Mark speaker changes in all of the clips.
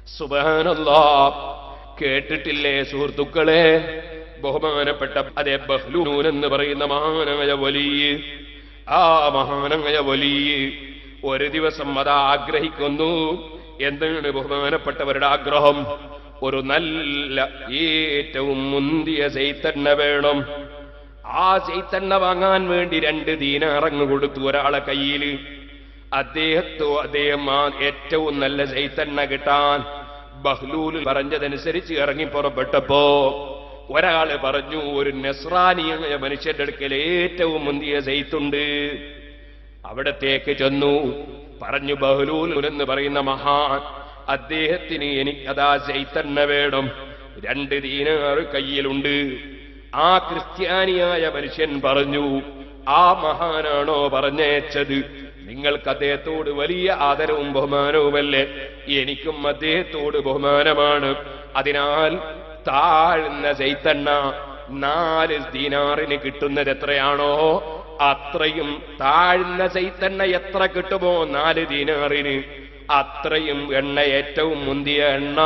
Speaker 1: സുബ്ഹാനല്ലാഹ്. കേട്ടിട്ടില്ലേ സുഹൃത്തുക്കളെ, ബഹുമാനപ്പെട്ട അതേ ബഹ്ലൂൻ എന്ന് പറയുന്ന മഹാനായ വലിയ, ആ മഹാനായ വലിയ ഒരു ദിവസം അത് ആഗ്രഹിക്കുന്നു. എന്താണ് ബഹുമാനപ്പെട്ടവരുടെ ആഗ്രഹം? ഒരു നല്ല ഏറ്റവും മുന്തിയ സൈത്തണ്ണ വേണം. ആ സൈത്തണ്ണ വാങ്ങാൻ വേണ്ടി 2 ദീനാർ കൊടുത്തു ഒരാളെ കയ്യിൽ. അദ്ദേഹം ആ ഏറ്റവും നല്ല സൈത്തണ്ണ കിട്ടാൻ ബഹ്ലൂൽ പറഞ്ഞതനുസരിച്ച് ഇറങ്ങി പുറപ്പെട്ടപ്പോ ഒരാള് പറഞ്ഞു, ഒരു നസ്രാനിയായ മനുഷ്യന്റെ അടുക്കൽ ഏറ്റവും മുന്തിയ സൈത്തുണ്ട്. അവിടത്തേക്ക് ചെന്നു. പറഞ്ഞു, ബഹ്ലൂൽ എന്ന് പറയുന്ന മഹാൻ, അദ്ദേഹത്തിന് എനിക്കതാ സൈത്തണ്ണ വേണം, 2 ദീനാർ കയ്യിലുണ്ട്. ആ ക്രിസ്ത്യാനിയായ മനുഷ്യൻ പറഞ്ഞു, ആ മഹാനാണോ പറഞ്ഞയച്ചത്? നിങ്ങൾക്ക് അദ്ദേഹത്തോട് വലിയ ആദരവും ബഹുമാനവുമല്ലേ? എനിക്കും അദ്ദേഹത്തോട് ബഹുമാനമാണ്. അതിനാൽ താഴ്ന്ന സൈത്തണ്ണ 4 ദീനാറിന് കിട്ടുന്നത് എത്രയാണോ അത്രയും, താഴ്ന്ന സൈത്തണ്ണ എത്ര കിട്ടുമോ 4 ദീനാറിന്, അത്രയും എണ്ണ, ഏറ്റവും മുന്തിയ എണ്ണ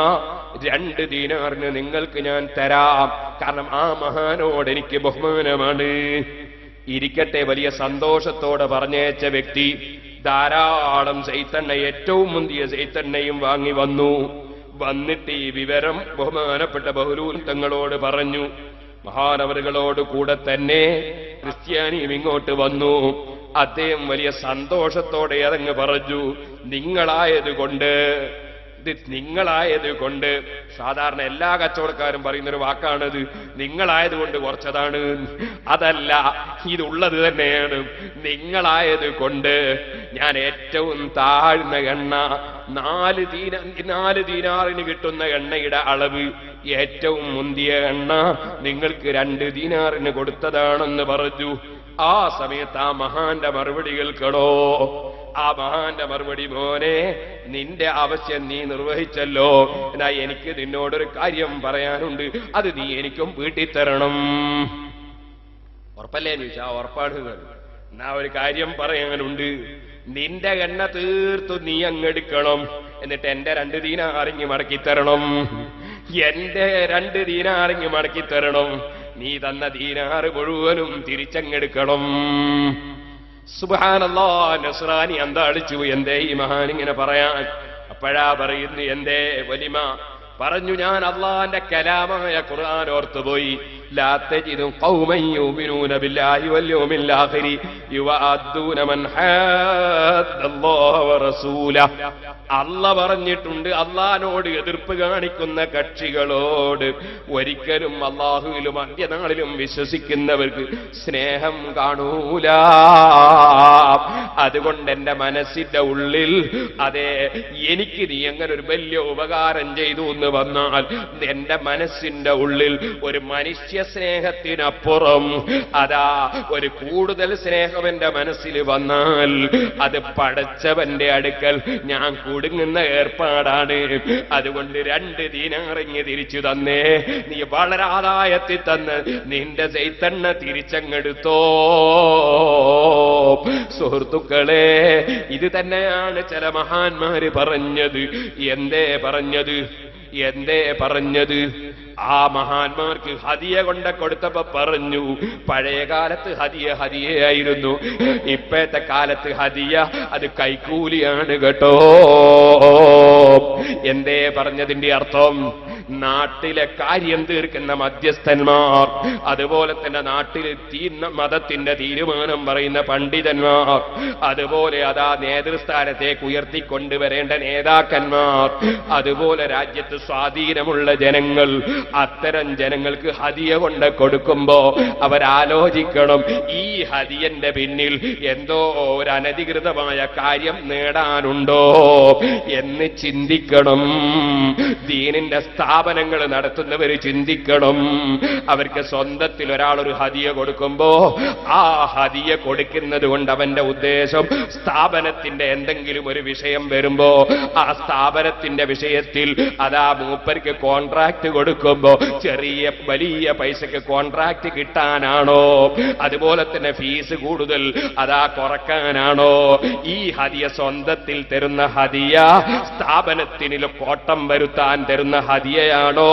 Speaker 1: 2 ദീനാറിന് നിങ്ങൾക്ക് ഞാൻ തരാം. കാരണം ആ മഹാനോട് എനിക്ക് ബഹുമാനമാണ്. ഇരിക്കട്ടെ, വലിയ സന്തോഷത്തോടെ പറഞ്ഞയച്ച വ്യക്തി ധാരാളം സൈത്തണ്ണ, ഏറ്റവും മുന്തിയ സൈത്തണ്ണയും വാങ്ങി വന്നു. വന്നിട്ട് ഈ വിവരം ബഹുമാനപ്പെട്ട ബഹ്ലൂൽ തങ്ങളോട് പറഞ്ഞു. മഹാനവറുകളോട് കൂടെ തന്നെ ക്രിസ്ത്യാനിയും ഇങ്ങോട്ട് വന്നു. അദ്ദേഹം വലിയ സന്തോഷത്തോടെ അതങ്ങ് പറഞ്ഞു, നിങ്ങളായതുകൊണ്ട്, സാധാരണ എല്ലാ കച്ചവടക്കാരും പറയുന്നൊരു വാക്കാണത്, നിങ്ങളായതുകൊണ്ട് കുറച്ചതാണ്. അതല്ല, ഇതുള്ളത് തന്നെയാണ്. നിങ്ങളായതുകൊണ്ട് ഞാൻ ഏറ്റവും താഴ്ന്ന എണ്ണ, 4 ദീനാറിന് കിട്ടുന്ന എണ്ണയുടെ അളവ്, ഏറ്റവും മുന്തിയ എണ്ണ നിങ്ങൾക്ക് 2 ദീനാറിന് കൊടുത്തതാണെന്ന് പറഞ്ഞു. ആ സമയത്ത് ആ മഹാന്റെ മറുപടി കേൾക്കണോ? ആ മഹാന്റെ മറുപടി, മോനെ, നിന്റെ ആവശ്യം നീ നിർവഹിച്ചല്ലോ, എന്നാ എനിക്ക് നിന്നോടൊരു കാര്യം പറയാനുണ്ട്, അത് നീ എനിക്കും വീട്ടിത്തരണം. ഉറപ്പല്ലേ എന്ന് ചോദിച്ചാ ഉറപ്പാണ്. എന്നാ ഒരു കാര്യം പറയാനുണ്ട്, നിന്റെ എണ്ണ തീർത്തു നീ അങ്ങെടുക്കണം, എന്നിട്ട് എന്റെ 2 ദീനാറിങ്ങി മടക്കിത്തരണം. എന്റെ 2 ദീനാറിങ്ങി മടക്കിത്തരണം. നീ തന്ന ദീനാറ് മുഴുവനും തിരിച്ചങ്ങെടുക്കണം. സുബ്ഹാനല്ലാഹ്. നസ്രാനി അന്താളിച്ചു, എന്തേ ഈ മഹാൻ ഇങ്ങനെ പറയാൻ? അപ്പോഴാ പറയുന്നു, എന്തേ വലിമ? പറഞ്ഞു, ഞാൻ അള്ളാന്റെ കലാമായ ഖുർആൻ ഓർത്തുപോയി. ലാ തജിദു ഖൗമൻ യുമിനൂന ബില്ലാഹി വൽ യൗമിൽ ആഖിരി യുവഅദ്ദൂന മൻ ഹാദ്ദല്ലാഹ വറസൂലഹു. അല്ലാഹ് പറഞ്ഞിട്ടുണ്ട്, അള്ളാഹിനോട് എതിർപ്പ് കാണിക്കുന്ന കക്ഷികളോട് ഒരിക്കലും അള്ളാഹുവിലും അന്ത്യനാളിലും വിശ്വസിക്കുന്നവർക്ക് സ്നേഹം കാണൂല. അതുകൊണ്ട് എന്റെ മനസ്സിന്റെ ഉള്ളിൽ, അതെ, എനിക്ക് നീ അങ്ങനെ ഒരു വലിയ ഉപകാരം ചെയ്തു എന്ന് വന്നാൽ, എന്റെ മനസ്സിന്റെ ഉള്ളിൽ ഒരു മനുഷ്യ സ്നേഹത്തിനപ്പുറം അതാ ഒരു കൂടുതൽ സ്നേഹം എന്റെ മനസ്സിൽ വന്നാൽ, അത് പടച്ചവന്റെ അടുക്കൽ ഞാൻ കുടുങ്ങുന്ന ഏർപ്പാടാണ്. അതുകൊണ്ട് 2 ദീനാറിങ്ങ് തിരിച്ചു തന്നേ. നീ വളരെ ആദായത്തിൽ തന്ന് നിന്റെ സൈത്തണ്ണ തിരിച്ചങ്ങെടുത്തോ. സുഹൃത്തുക്കളെ, ഇത് തന്നെയാണ് ചില മഹാന്മാര് പറഞ്ഞത്. എന്തേ പറഞ്ഞത്? ആ മഹാന്മാർക്ക് ഹദിയ കൊടുത്തപ്പോ പറഞ്ഞു, പഴയ കാലത്ത് ഹദിയയായിരുന്നു, ഇപ്പോഴത്തെ കാലത്ത് ഹദിയ അത് കൈക്കൂലിയാണ് കേട്ടോ. എന്തേ പറഞ്ഞതിന്റെ അർത്ഥം? നാട്ടിലെ കാര്യം തീർക്കുന്ന മധ്യസ്ഥന്മാർ, അതുപോലെ തന്നെ നാട്ടിൽ മതത്തിന്റെ തീരുമാനം പറയുന്ന പണ്ഡിതന്മാർ, അതുപോലെ അതാ നേതൃസ്ഥാനത്തേക്ക് ഉയർത്തിക്കൊണ്ടുവരേണ്ട നേതാക്കന്മാർ, അതുപോലെ രാജ്യത്ത് സ്വാധീനമുള്ള ജനങ്ങൾ, അത്തരം ജനങ്ങൾക്ക് ഹദിയ കൊടുക്കുമ്പോ അവരാലോചിക്കണം, ഈ ഹദിയന്റെ പിന്നിൽ എന്തോ ഒരു അനധികൃതമായ കാര്യം നേടാനുണ്ടോ എന്ന് ചിന്തിക്കണം. ദീനിന്റെ സ്ഥാപനങ്ങൾ നടത്തുന്നവർ ചിന്തിക്കണം. അവർക്ക് സ്വന്തത്തിൽ ഒരാളൊരു ഹദിയ കൊടുക്കുമ്പോ ആ ഹദിയ കൊടുക്കുന്നത് കൊണ്ട് അവന്റെ ഉദ്ദേശം സ്ഥാപനത്തിന്റെ എന്തെങ്കിലും ഒരു വിഷയം വരുമ്പോ ആ സ്ഥാപനത്തിന്റെ വിഷയത്തിൽ അതാ മൂപ്പർക്ക് കോൺട്രാക്ട് കൊടുക്കുമ്പോ വലിയ പൈസക്ക് കോൺട്രാക്ട് കിട്ടാനാണോ, അതുപോലെ തന്നെ ഫീസ് കൂടുതൽ അതാ കുറക്കാനാണോ? ഈ ഹദിയ സ്വന്തത്തിൽ തരുന്ന ഹദിയ സ്ഥാപനത്തിന് കോട്ടം വരുത്താൻ തരുന്ന ഹദിയയാണോ?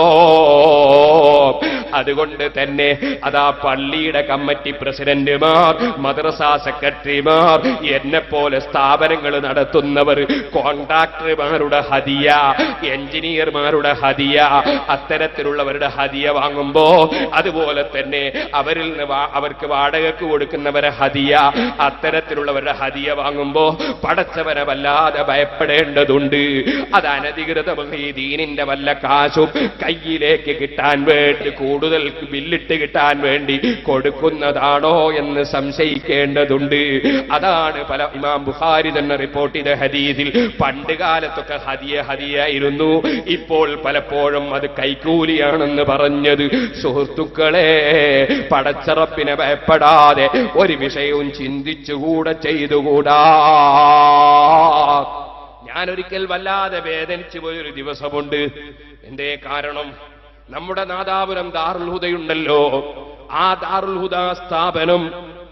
Speaker 1: അതുകൊണ്ട് തന്നെ അതാ പള്ളിയുടെ കമ്മിറ്റി പ്രസിഡന്റുമാർ, മദ്രസ സെക്രട്ടറിമാർ, എന്നെപ്പോലെ സ്ഥാപനങ്ങൾ നടത്തുന്നവർ, കോൺട്രാക്ടർമാരുടെ ഹദിയ, എഞ്ചിനീയർമാരുടെ ഹദിയ, അത്തരത്തിലുള്ളവരുടെ ഹദിയ വാങ്ങുമ്പോ, അതുപോലെ തന്നെ അവരിൽ നിന്ന് അവർക്ക് വാടകയ്ക്ക് കൊടുക്കുന്നവരെ ഹദിയ, അത്തരത്തിലുള്ളവരുടെ ഹദിയ വാങ്ങുമ്പോ പടച്ചവനെ വല്ലാതെ ഭയപ്പെടേണ്ടതുണ്ട്. അത് അനധികൃതമായി ദീനിന്റെ വല്ല കാശും കയ്യിലേക്ക് കിട്ടാൻ വേണ്ടി, കൂടുതൽ ബില്ലിട്ട് കിട്ടാൻ വേണ്ടി കൊടുക്കുന്നതാണോ എന്ന് സംശയിക്കേണ്ടതുണ്ട്. അതാണ് പല ഇമാം ബുഖാരി തന്നെ റിപ്പോർട്ട് ചെയ്ത ഹദീസിൽ പണ്ട് കാലത്തൊക്കെ ഹദിയായിരുന്നു, ഇപ്പോൾ പലപ്പോഴും അത് കൈക്കൂലിയാണെന്ന് പറഞ്ഞത്. സുഹൃത്തുക്കളെ, പടച്ചറപ്പിനെ ഭയപ്പെടാതെ ഒരു വിഷയവും ചിന്തിച്ചുകൂടെ ചെയ്തുകൂടാ. ഞാനൊരിക്കൽ വല്ലാതെ വേദനിച്ചു പോയൊരു ദിവസമുണ്ട്. എന്തേ കാരണം? നമ്മുടെ നാദാപുരം ദാറുൽ ഹുദയുണ്ടല്ലോ, ആ ദാറുൽ ഹുദ സ്ഥാപനം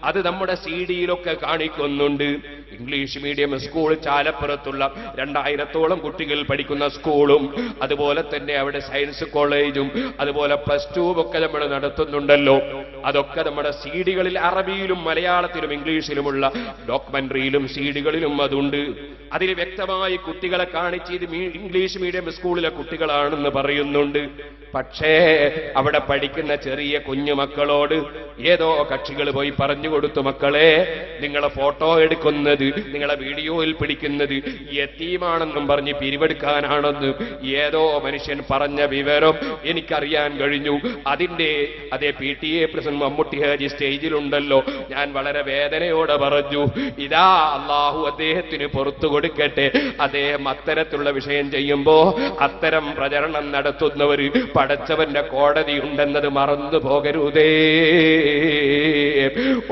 Speaker 1: അത് നമ്മുടെ CD-യിലൊക്കെ കാണിക്കുന്നുണ്ട്. ഇംഗ്ലീഷ് മീഡിയം സ്കൂൾ, ചാലപ്പുറത്തുള്ള 2000-ഓളം കുട്ടികൾ പഠിക്കുന്ന സ്കൂളും, അതുപോലെ തന്നെ അവിടെ സയൻസ് കോളേജും, അതുപോലെ +2 ഒക്കെ നമ്മൾ നടത്തുന്നുണ്ടല്ലോ. അതൊക്കെ നമ്മുടെ CD-കളിൽ അറബിയിലും മലയാളത്തിലും ഇംഗ്ലീഷിലുമുള്ള ഡോക്യുമെന്ററിയിലും CD-കളിലും അതുണ്ട്. അതിൽ വ്യക്തമായി കുട്ടികളെ കാണിച്ച് ഇത് ഇംഗ്ലീഷ് മീഡിയം സ്കൂളിലെ കുട്ടികളാണെന്ന് പറയുന്നുണ്ട്. പക്ഷേ അവിടെ പഠിക്കുന്ന ചെറിയ കുഞ്ഞുമക്കളോട് ഏതോ കക്ഷികൾ പോയി പറഞ്ഞു കൊടുത്തു, മക്കളെ, നിങ്ങളെ ഫോട്ടോ എടുക്കുന്നത്, നിങ്ങളെ വീഡിയോയിൽ പിടിക്കുന്നത് യതീമാണെന്നും പറഞ്ഞ് പിരിവെടുക്കാനാണെന്ന് ഏതോ മനുഷ്യൻ പറഞ്ഞ വിവരം എനിക്കറിയാൻ കഴിഞ്ഞു. അതേ PTA പ്രസിഡന്റ് മമ്മൂട്ടി ഹാജി സ്റ്റേജിലുണ്ടല്ലോ. ഞാൻ വളരെ വേദനയോടെ പറഞ്ഞു, ഇതാ അള്ളാഹു അദ്ദേഹത്തിന് പുറത്തു കൊടുക്കട്ടെ. അദ്ദേഹം അത്തരത്തിലുള്ള വിഷയം ചെയ്യുമ്പോ അത്തരം പ്രചരണം നടത്തുന്നവർ പടച്ചവന്റെ കോടതി ഉണ്ടെന്നത് മറന്നു പോകരുതേ.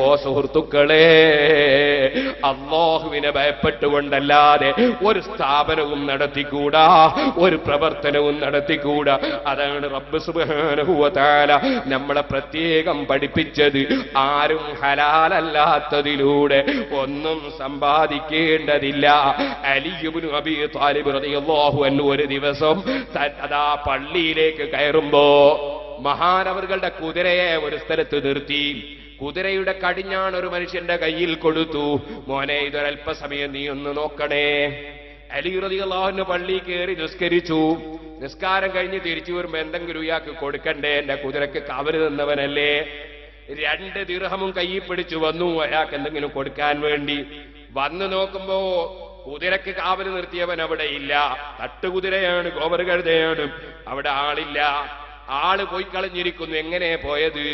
Speaker 1: ഓ സുഹൃത്തുക്കളെ, അല്ലാഹുവിനെ ഭയപ്പെട്ടുകൊണ്ടല്ലാതെ ഒരു സ്ഥാപനവും നടത്തിക്കൂടാ, ഒരു പ്രവർത്തനവും നടത്തിക്കൂടാ. അതാണ് റബ്ബ് സുബ്ഹാനഹു വ തആല നമ്മളെ പ്രത്യേകം പഠിപ്പിച്ചത്. ആരും ഹലാലല്ലാത്തതിലൂടെ ഒന്നും സമ്പാദിക്കേണ്ടതില്ല. അലി ഇബ്നു അബീ ത്വാലിബ് റളിയല്ലാഹു അൻഹു ഒരു ദിവസം അതാ പള്ളിയിലേക്ക് കയറുമ്പോ മഹാനവറുകളുടെ കുതിരയെ ഒരു സ്ഥലത്ത് നിർത്തി. കുതിരയുടെ കടിഞ്ഞാൺ ഒരു മനുഷ്യന്റെ കയ്യിൽ കൊടുത്തു. മോനെ, ഇതൊരൽപ്പസമയം നീ ഒന്ന് നോക്കണേ. അലി റളിയല്ലാഹു അൻഹു പള്ളി കയറി നിസ്കരിച്ചു. നിസ്കാരം കഴിഞ്ഞ് തിരിച്ചു വരുമ്പോ എന്തെങ്കിലും ഇയാൾക്ക് കൊടുക്കണ്ടേ? എന്റെ കുതിരക്ക് കവര് നിന്നവനല്ലേ. 2 ദിർഹമും കയ്യിൽ പിടിച്ചു വന്നു അയാൾക്ക് എന്തെങ്കിലും കൊടുക്കാൻ വേണ്ടി. വന്നു നോക്കുമ്പോ കുതിരക്ക് കാവല് നിർത്തിയവൻ അവിടെ ഇല്ല. തട്ടുകുതിരയാണ്, ഗോവറുകഴുതയാണ്, അവിടെ ആളില്ല. ആള് പോയി കളഞ്ഞിരിക്കുന്നു. എങ്ങനെ പോയത്?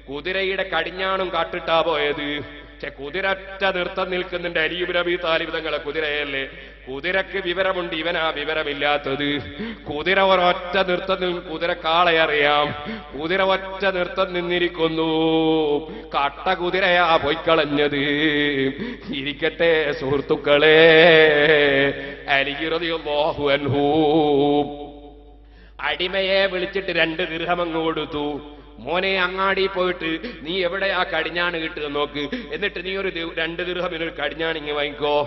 Speaker 1: കുതിരയുടെ കടിഞ്ഞാണും കാട്ടിട്ടാ പോയത്. കുതിര ഒറ്റ നൃത്തം നിൽക്കുന്നുണ്ട്. അലി ഇബ്നു അബീ ത്വാലിബ് തങ്ങളെ കുതിരയല്ലേ. കുതിരക്ക് വിവരമുണ്ട്, ഇവനാ വിവരമില്ലാത്തത്. കുതിര ഒരൊറ്റ നൃത്തം, കുതിരക്കാളെ അറിയാം. കുതിര ഒറ്റ നൃത്തം നിന്നിരിക്കുന്നു. കട്ട കുതിരയാ പോയിക്കളഞ്ഞത്. ഇരിക്കട്ടെ സുഹൃത്തുക്കളെ, അലി റളിയല്ലാഹു അൻഹു അടിമയെ വിളിച്ചിട്ട് 2 ദിർഹം അങ്ങ് കൊടുത്തു. മോനെ, അങ്ങാടി പോയിട്ട് നീ എവിടെയാ കടിഞ്ഞാണ് കിട്ടുക നോക്ക്, എന്നിട്ട് നീ ഒരു 2 ദിർഹമിനൊരു കടിഞ്ഞാണിങ്ങ് വാങ്ങിക്കോ.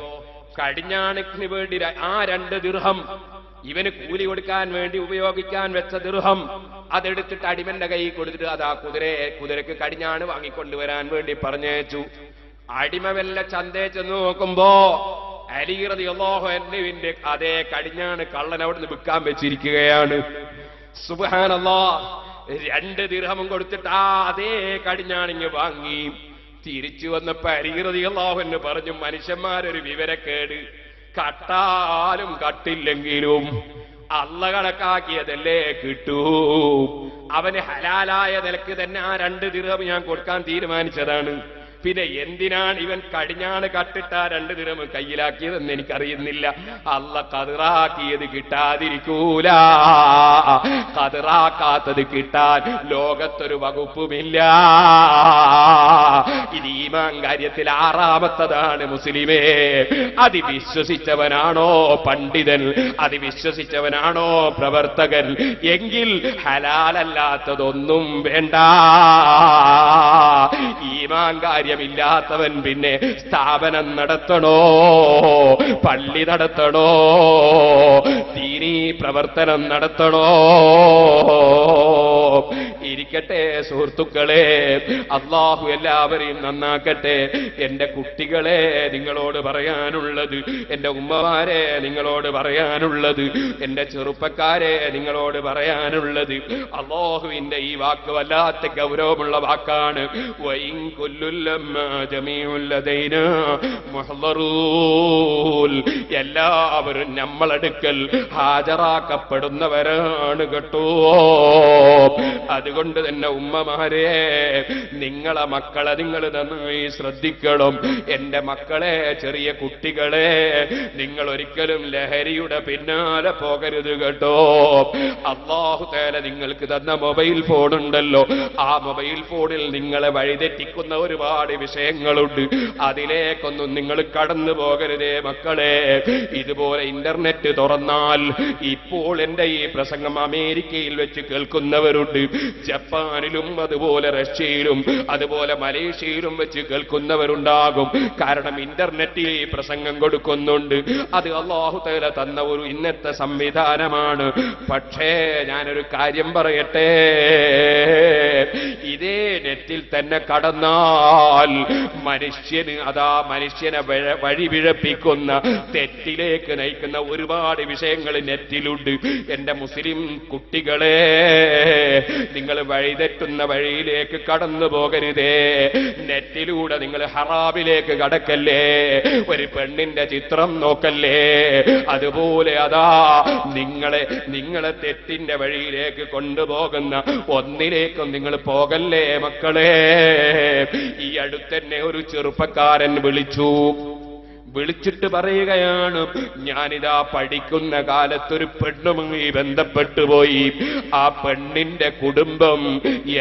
Speaker 1: കടിഞ്ഞാണിന് വേണ്ടി ആ 2 ദിർഹം ഇവന് കൂലി കൊടുക്കാൻ വേണ്ടി ഉപയോഗിക്കാൻ വെച്ച ദിർഹം അതെടുത്തിട്ട് അടിമന്റെ കൈ കൊടുത്തിട്ട് അതാ കുതിരക്ക് കടിഞ്ഞാണ് വാങ്ങിക്കൊണ്ടുവരാൻ വേണ്ടി പറഞ്ഞയച്ചു. അടിമ വല്ല ചന്തേ ചെന്ന് നോക്കുമ്പോ അലി റളിയല്ലാഹു അൻഹുവിന്റെ അതേ കടിഞ്ഞാണ് കള്ളൻ അവിടുന്ന് വിൽക്കാൻ വെച്ചിരിക്കുകയാണ്. സുബ്ഹാനല്ലാഹ്. 2 ദിർഹമും കൊടുത്തിട്ട് അതേ കടിഞ്ഞാണിങ്ങ് വാങ്ങി. തിരിച്ചു വന്നപ്പോ അലി റളിയല്ലാഹു അൻഹു പറഞ്ഞു, മനുഷ്യന്മാരൊരു വിവരക്കേട്. കട്ടാലും കട്ടില്ലെങ്കിലും അള്ളാഹ് കണക്കാക്കിയതല്ലേ കിട്ടൂ. അവന് ഹലാലായ നിലക്ക് തന്നെ ആ 2 ദിർഹം ഞാൻ കൊടുക്കാൻ തീരുമാനിച്ചതാണ്. പിന്നെ എന്തിനാണ് ഇവൻ കടിഞ്ഞാണ് കട്ടിട്ട 2 ദിനം കയ്യിലാക്കിയതെന്ന് എനിക്കറിയുന്നില്ല. അല്ല ഖദറാക്കിയത് കിട്ടാതിരിക്കൂല. ഖദറാക്കാത്തത് കിട്ടാൻ ലോകത്തൊരു വകുപ്പുമില്ല. ഇത് ഈമാൻ കാര്യത്തിൽ 6ാമത്തതാണ് മുസ്ലിമേ. അത് വിശ്വസിച്ചവനാണോ പണ്ഡിതൻ, അത് വിശ്വസിച്ചവനാണോ പ്രവർത്തകൻ, എങ്കിൽ ഹലാലല്ലാത്തതൊന്നും വേണ്ട. ഈമാൻ കാര്യമില്ലാത്തവൻ പിന്നെ സ്ഥാപനം നടത്തണോ, പള്ളി നടത്തണോ, ദീനീ പ്രവർത്തനം നടത്തണോ? ഇരിക്കട്ടെ സുഹൃത്തുക്കളെ, അല്ലാഹു എല്ലാവരെയും നന്നാക്കട്ടെ. എന്റെ കുട്ടികളെ നിങ്ങളോട് പറയാനുള്ളത്, എന്റെ ഉമ്മമാരെ നിങ്ങളോട് പറയാനുള്ളത്, എന്റെ ചെറുപ്പക്കാരെ നിങ്ങളോട് പറയാനുള്ളത്, അല്ലാഹുവിന്റെ ഈ വാക്ക് വല്ലാത്ത ഗൗരവമുള്ള വാക്കാണ്. വഇൻ കുല്ലുൽ ലമ്മാ ജമീഉൽ ലദൈനാ മുഹ്ളറൂൻ. എല്ലാവരും നമ്മളടുക്കൽ ഹാജരാക്കപ്പെടുന്നവരാണ് കേട്ടോ. അതുകൊണ്ട് തന്നെ ഉമ്മമാരെ, നിങ്ങളെ മക്കളെ നിങ്ങൾ നന്നായി ശ്രദ്ധിക്കണം. എന്റെ മക്കളെ, ചെറിയ കുട്ടികളെ, നിങ്ങൾ ഒരിക്കലും ലഹരിയുടെ പിന്നാലെ പോകരുത് കേട്ടോ. അല്ലാഹു തആല നിങ്ങൾക്ക് തന്ന മൊബൈൽ ഫോൺ ഉണ്ടല്ലോ, ആ മൊബൈൽ ഫോണിൽ നിങ്ങളെ വഴിതെറ്റിക്കുന്ന ഒരുപാട് വിഷയങ്ങളുണ്ട്. അതിലേക്കൊന്നും നിങ്ങൾ കടന്നു പോകരുതേ മക്കളെ. ഇതുപോലെ ഇന്റർനെറ്റ് തുറന്നാൽ, ഇപ്പോൾ എന്റെ ഈ പ്രസംഗം അമേരിക്കയിൽ വെച്ച് കേൾക്കുന്നവരുണ്ട്, ജപ്പാനിലും അതുപോലെ റഷ്യയിലും അതുപോലെ മലേഷ്യയിലും വെച്ച് കേൾക്കുന്നവരുണ്ടാകും. കാരണം ഇന്റർനെറ്റിൽ ഈ പ്രസംഗം കൊടുക്കുന്നുണ്ട്. അത് അല്ലാഹു തആല തന്ന ഒരു ഇന്നത്തെ സംവിധാനമാണ്. പക്ഷേ ഞാനൊരു കാര്യം പറയട്ടെ, ഇതേ നെറ്റിൽ തന്നെ കടന്നാൽ മനുഷ്യനെ വഴിപിഴപ്പിക്കുന്ന, തെറ്റിലേക്ക് നയിക്കുന്ന ഒരുപാട് വിഷയങ്ങൾ നെറ്റിലുണ്ട്. എന്റെ മുസ്ലിം കുട്ടികളെ, നിങ്ങൾ വഴിതെറ്റുന്ന വഴിയിലേക്ക് കടന്നു പോകരുതേ. നെറ്റിലൂടെ നിങ്ങൾ ഹറാമിലേക്ക് കടക്കല്ലേ, ഒരു പെണ്ണിന്റെ ചിത്രം നോക്കല്ലേ, അതുപോലെ അതാ നിങ്ങളെ തെറ്റിന്റെ വഴിയിലേക്ക് കൊണ്ടുപോകുന്ന ഒന്നിലേക്കും നിങ്ങൾ പോകല്ലേ മക്കളെ. ഈ അടുത്തന്നെ ഒരു ചെറുപ്പക്കാരൻ വിളിച്ചിട്ട് പറയുകയാണ്, ഞാനിതാ പഠിക്കുന്ന കാലത്തൊരു പെണ്ണുമായി ബന്ധപ്പെട്ടു പോയി. ആ പെണ്ണിന്റെ കുടുംബം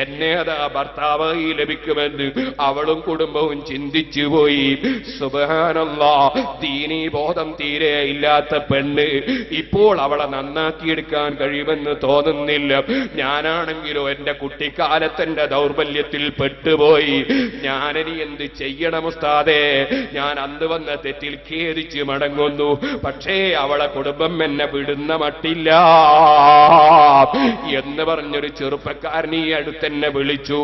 Speaker 1: എന്നെ അതാ ഭർത്താവായി ലഭിക്കുമെന്ന് അവളും കുടുംബവും ചിന്തിച്ചു പോയി. സുബ്ഹാനല്ലാഹ്, ദീനീ ബോധം തീരെ ഇല്ലാത്ത പെണ്ണ്. ഇപ്പോൾ അവളെ നന്നാക്കിയെടുക്കാൻ കഴിയുമെന്ന് തോന്നുന്നില്ല. ഞാനാണെങ്കിലോ എന്റെ കുട്ടിക്കാലത്തിന്റെ ദൗർബല്യത്തിൽ പെട്ടുപോയി. ഞാനിനി എന്ത് ചെയ്യണം ഉസ്താദേ? ഞാൻ അന്ന് വന്ന തെറ്റ് ഖേദിച്ച് മടങ്ങുന്നു. പക്ഷേ അവളെ കുടുംബം എന്നെ വിടുന്ന മട്ടില്ല എന്ന് പറഞ്ഞൊരു ചെറുപ്പക്കാരൻ ഈ അടുത്തെന്നെ വിളിച്ചു.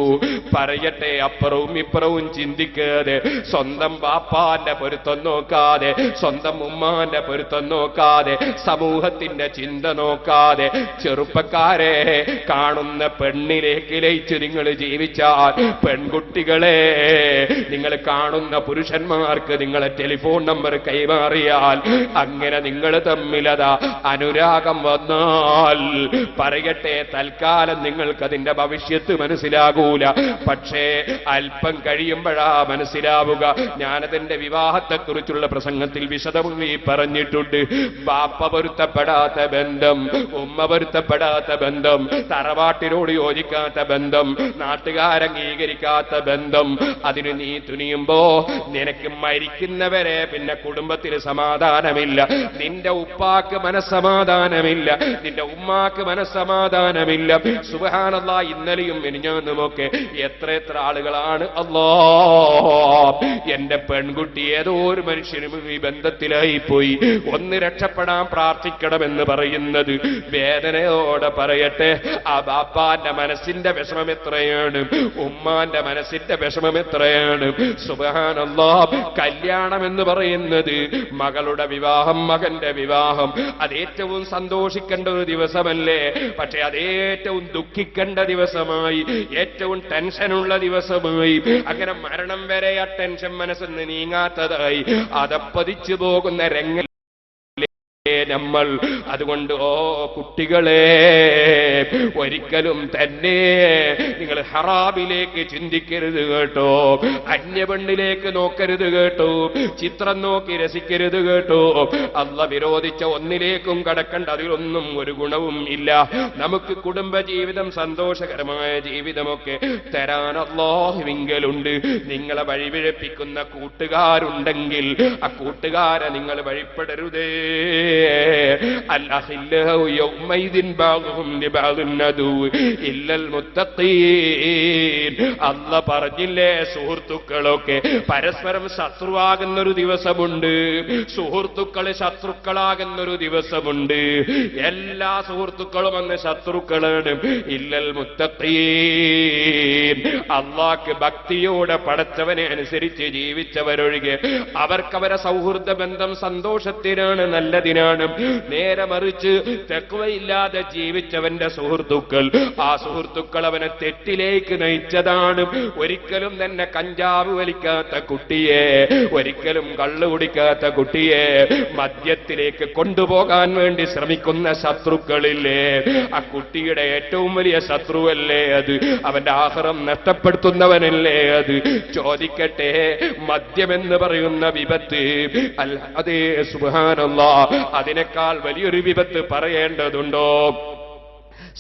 Speaker 1: പറയട്ടെ, അപ്പുറവും ഇപ്പുറവും ചിന്തിക്കാതെ, സ്വന്തം ബാപ്പാന്റെ പൊരുത്തം നോക്കാതെ, സ്വന്തം ഉമ്മാന്റെ പൊരുത്തം നോക്കാതെ, സമൂഹത്തിന്റെ ചിന്ത നോക്കാതെ, ചെറുപ്പക്കാരെ, കാണുന്ന പെണ്ണിലേക്ക് ലയിച്ച് നിങ്ങൾ ജീവിച്ചാൽ, പെൺകുട്ടികളെ, നിങ്ങൾ കാണുന്ന പുരുഷന്മാർക്ക് നിങ്ങളെ ടെലിഫോൺ നമ്പർ കൈമാറിയാൽ, അങ്ങനെ നിങ്ങൾ തമ്മിലതാ അനുരാഗം വന്നാൽ, പറയട്ടെ, തൽക്കാലം നിങ്ങൾക്കതിന്റെ ഭവിഷ്യത്ത് മനസ്സിലാകൂല. പക്ഷേ അല്പം കഴിയുമ്പോഴാ മനസ്സിലാവുക. ഞാനതിന്റെ വിവാഹത്തെക്കുറിച്ചുള്ള പ്രസംഗത്തിൽ വിശദമായി പറഞ്ഞിട്ടുണ്ട്. ബാപ്പ പൊരുത്തപ്പെടാത്ത ബന്ധം, ഉമ്മ പൊരുത്തപ്പെടാത്ത ബന്ധം, തറവാട്ടിനോട് യോജിക്കാത്ത ബന്ധം, നാട്ടുകാരംഗീകരിക്കാത്ത ബന്ധം, അതിന് നീ തുനിയുമ്പോ നിനക്ക് മരിക്കുന്നവരെ പിന്നെ കുടുംബത്തിന് സമാധാനമില്ല. നിന്റെ ഉപ്പാക്ക് മനസ്സമാധാനമില്ല, നിന്റെ ഉമ്മാക്ക് മനസ്സമാധാനമില്ല. സുബ്ഹാനല്ലാഹ്, ഇന്നലെയും മിനിഞ്ഞാന്നുമൊക്കെ എത്ര ആളുകളാണ് എന്റെ പെൺകുട്ടി ഏതോ ഒരു മനുഷ്യനും ഈ ബന്ധത്തിലായി പോയി, ഒന്ന് രക്ഷപ്പെടാൻ പ്രാർത്ഥിക്കണമെന്ന് പറയുന്നത്. വേദനയോടെ പറയട്ടെ, ആ ബാപ്പാന്റെ മനസ്സിന്റെ വിഷമം എത്രയാണ്, ഉമ്മാന്റെ മനസ്സിന്റെ വിഷമം എത്രയാണ്. സുബ്ഹാനല്ലാഹ്, കല്യാണം എന്ന് പറയുന്നത്, മകളുടെ വിവാഹം, മകന്റെ വിവാഹം, അത് ഏറ്റവും സന്തോഷിക്കേണ്ട ഒരു ദിവസമല്ലേ? പക്ഷെ അത് ഏറ്റവും ദുഃഖിക്കേണ്ട ദിവസമായി, ഏറ്റവും ടെൻഷനുള്ള ദിവസമായി, അങ്ങനെ മരണം വരെ ആ ടെൻഷൻ മനസ്സിന് നീങ്ങാത്തതായി അതപ്പതിച്ചു പോകുന്ന രംഗം നമ്മൾ. അതുകൊണ്ട് ഓ കുട്ടികളെ, ഒരിക്കലും തന്നെ നിങ്ങൾ ഹറാമിലേക്ക് ചിന്തിക്കരുത് കേട്ടോ, അന്യപെണ്ണിലേക്ക് നോക്കരുത് കേട്ടോ, ചിത്രം നോക്കി രസിക്കരുത് കേട്ടോ. അള്ളാഹ് വിരോധിച്ച ഒന്നിലേക്കും കടക്കണ്ട, അതിലൊന്നും ഒരു ഗുണവും ഇല്ല. നമുക്ക് കുടുംബജീവിതം, സന്തോഷകരമായ ജീവിതമൊക്കെ തരാൻ അല്ലാഹുവിങ്കലുണ്ട്. നിങ്ങളെ വഴിപിഴപ്പിക്കുന്ന കൂട്ടുകാരുണ്ടെങ്കിൽ ആ കൂട്ടുകാരെ നിങ്ങൾ വഴിപ്പെടരുതേ. അൽഅഖില്ലാഹു യൗമൈദിൻ ബഅദുഹും ലിബഅദിൻ അദുവ്വ് ഇല്ലൽ മുത്തഖീൻ. അല്ലാഹ് പറഞ്ഞില്ലേ, സുഹൃത്തുക്കളൊക്കെ പരസ്പരം ശത്രുവാകുന്നൊരു ദിവസമുണ്ട്, സുഹൃത്തുക്കള് ശത്രുക്കളാകുന്നൊരു ദിവസമുണ്ട്. എല്ലാ സുഹൃത്തുക്കളും അന്ന് ശത്രുക്കളാണ്. ഇല്ലൽ മുത്തഖീൻ, അല്ലാഹ്ക്ക് ഭക്തിയോടെ പടച്ചവനെ അനുസരിച്ച് ജീവിച്ചവരൊഴികെ. അവർക്കവരെ സൗഹൃദ ബന്ധം സന്തോഷത്തിനാണ്, നല്ലതിനാണ്. നേരെ മറിച്ച് തഖ്വയില്ലാതെ ജീവിച്ചവന്റെ സുഹൃത്തുക്കൾ, ആ സുഹൃത്തുക്കൾ അവനെ തെറ്റിലേക്ക് നയിച്ചതാണ്. ഒരിക്കലും തന്നെ കഞ്ചാവ് വലിക്കാത്ത കുട്ടിയെ, ഒരിക്കലും കള്ളു കുടിക്കാത്ത കുട്ടിയെ മദ്യത്തിലേക്ക് കൊണ്ടുപോകാൻ വേണ്ടി ശ്രമിക്കുന്ന ശത്രുക്കളില്ലേ, ആ കുട്ടിയുടെ ഏറ്റവും വലിയ ശത്രുവല്ലേ അത്? അവന്റെ ആഖിറം നഷ്ടപ്പെടുത്തുന്നവനല്ലേ അത്? ചോദിക്കട്ടെ, മദ്യമെന്ന് പറയുന്ന വിപത്ത്, അതേ സുബ്ഹാനല്ലാഹ്, അതിനേക്കാൾ വലിയൊരു വിപത്ത് പറയേണ്ടതുണ്ടോ?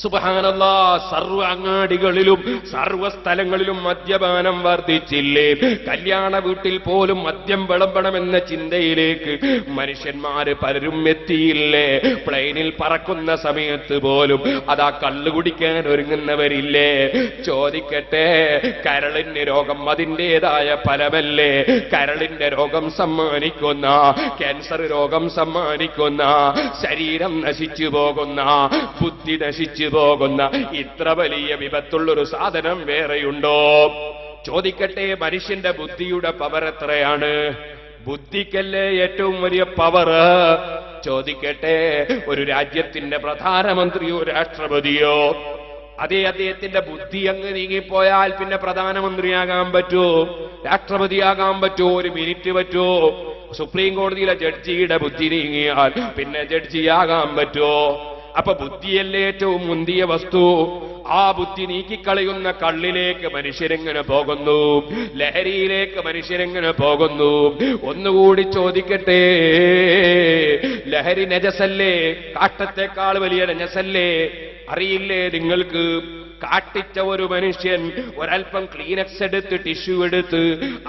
Speaker 1: സുബ്ഹാനല്ലാഹ്, സർവ്വ അങ്ങാടികളിലും സർവ്വ സ്ഥലങ്ങളിലും മദ്യപാനം വർദ്ധിച്ചില്ലേ? കല്യാണ വീട്ടിൽ പോലും മദ്യം വിളമ്പണമെന്ന ചിന്തയിലേക്ക് മനുഷ്യന്മാര് പലരും എത്തിയില്ലേ? പ്ലെയിനിൽ പറക്കുന്ന സമയത്ത് പോലും അതാ കള്ളു കുടിക്കാൻ ഒരുങ്ങുന്നവരില്ലേ? ചോദിക്കട്ടെ, കരളിന് രോഗം അതിൻ്റെതായ ഫലമല്ലേ? കരളിന്റെ രോഗം സമ്മാനിക്കുന്ന, ക്യാൻസർ രോഗം സമ്മാനിക്കുന്ന, ശരീരം നശിച്ചു പോകുന്ന, ബുദ്ധി നശിച്ചു പോകുന്ന ഇത്ര വലിയ വിപത്തുള്ളൊരു സാധനം വേറെയുണ്ടോ? ചോദിക്കട്ടെ, മനുഷ്യന്റെ ബുദ്ധിയുടെ പവർ എത്രയാണ്? ബുദ്ധിക്കല്ലേ ഏറ്റവും വലിയ പവർ? ചോദിക്കട്ടെ, ഒരു രാജ്യത്തിന്റെ പ്രധാനമന്ത്രിയോ രാഷ്ട്രപതിയോ അതേ അദ്ദേഹത്തിന്റെ ബുദ്ധി അങ്ങ് നീങ്ങിപ്പോയാൽ പിന്നെ പ്രധാനമന്ത്രിയാകാൻ പറ്റുമോ? രാഷ്ട്രപതിയാകാൻ പറ്റുമോ? ഒരു മിനിറ്റ് പറ്റുമോ? സുപ്രീം കോടതിയിലെ ജഡ്ജിയുടെ ബുദ്ധി നീങ്ങിയാൽ പിന്നെ ജഡ്ജിയാകാൻ പറ്റുമോ? അപ്പൊ ബുദ്ധിയല്ലേ ഏറ്റവും മുന്തിയ വസ്തു. ആ ബുദ്ധി നീക്കിക്കളയുന്ന കള്ളിലേക്ക് മനുഷ്യരെങ്ങനെ പോകുന്നു? ലഹരിയിലേക്ക് മനുഷ്യരെങ്ങനെ പോകുന്നു? ഒന്നുകൂടി ചോദിക്കട്ടെ, ലഹരി നജസല്ലേ? കാട്ടത്തെക്കാൾ വലിയ നജസല്ലേ? അറിയില്ലേ നിങ്ങൾക്ക്? കാട്ടിച്ച ഒരു മനുഷ്യൻ ഒരൽപ്പം ക്ലീനക്സ് എടുത്ത്, ടിഷ്യൂ എടുത്ത്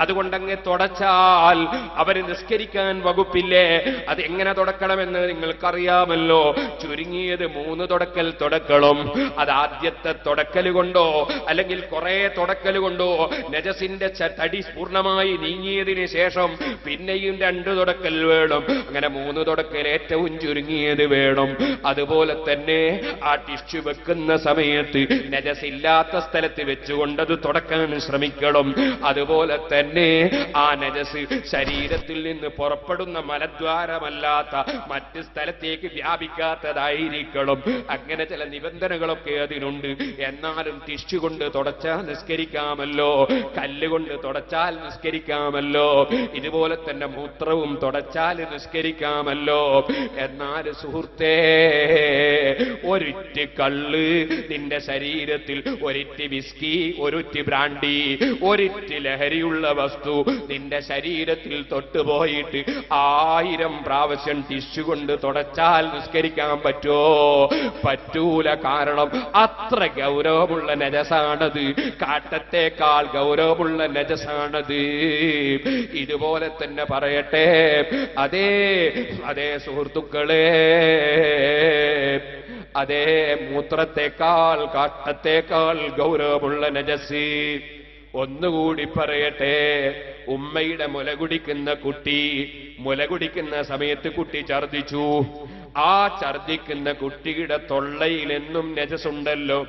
Speaker 1: അതുകൊണ്ടങ്ങ് തുടച്ചാൽ അവന് നിസ്കരിക്കാൻ വകുപ്പില്ലേ? അത് എങ്ങനെ തുടക്കണമെന്ന് നിങ്ങൾക്കറിയാമല്ലോ. ചുരുങ്ങിയത് 3 തുടക്കൽ തുടക്കണം. അത് ആദ്യത്തെ തുടക്കൽ കൊണ്ടോ അല്ലെങ്കിൽ കുറെ തുടക്കൽ കൊണ്ടോ നജസിന്റെ തടി പൂർണ്ണമായി നീങ്ങിയതിന് ശേഷം പിന്നെയും 2 തുടക്കൽ വേണം. അങ്ങനെ 3 തുടക്കൽ ഏറ്റവും ചുരുങ്ങിയത് വേണം. അതുപോലെ തന്നെ ആ ടിഷ്യൂ വെക്കുന്ന സമയത്ത് നജസില്ലാത്ത സ്ഥലത്ത് വെച്ചുകൊണ്ടത് തുടക്കാൻ ശ്രമിക്കണം. അതുപോലെ തന്നെ ആ നജസ് ശരീരത്തിൽ നിന്ന് പുറപ്പെടുന്ന മലദ്വാരമല്ലാത്ത മറ്റ് സ്ഥലത്തേക്ക് വ്യാപിക്കാത്തതായിരിക്കണം. അങ്ങനെ ചില നിബന്ധനകളൊക്കെ അതിനുണ്ട്. എന്നാലും ടിഷ്യൂ കൊണ്ട് തുടച്ചാൽ നിസ്കരിക്കാമല്ലോ, കല്ലുകൊണ്ട് തുടച്ചാൽ നിസ്കരിക്കാമല്ലോ, ഇതുപോലെ തന്നെ മൂത്രവും തുടച്ചാൽ നിസ്കരിക്കാമല്ലോ. എന്നാൽ സുഹൃത്തേ, ഒരിറ്റ് കള്ള് നിന്റെ ശരീരത്തിൽ, ഒരിറ്റ് വിസ്കി, ഒരിറ്റ് ബ്രാൻഡി, ഒരിറ്റ് ലഹരിയുള്ള വസ്തു നിന്റെ ശരീരത്തിൽ തൊട്ടുപോയിട്ട് 1000 പ്രാവശ്യം ടിഷ്യൂ കൊണ്ട് തുടച്ചാൽ നിസ്കരിക്കാൻ പറ്റുമോ? പറ്റൂല. കാരണം അത്ര ഗൗരവമുള്ള നജസാണത്. കാട്ടത്തേക്കാൾ ഗൗരവമുള്ള നജസാണത്. ഇതുപോലെ തന്നെ പറയട്ടെ, അതേ സുഹൃത്തുക്കളെ, അതേ മൂത്രത്തെക്കാൾ കാട്ടത്തേക്കാൾ ഗൗരവമുള്ള നജസ്. ഒന്നുകൂടി പറയട്ടെ, ഉമ്മയുടെ മുല കുടിക്കുന്ന കുട്ടി, മുല കുടിക്കുന്ന സമയത്ത് കുട്ടി ഛർദിച്ചു. ആ ഛർദിക്കുന്ന കുട്ടിയുടെ തൊള്ളയിൽ എന്നും നജസുണ്ടല്ലോ.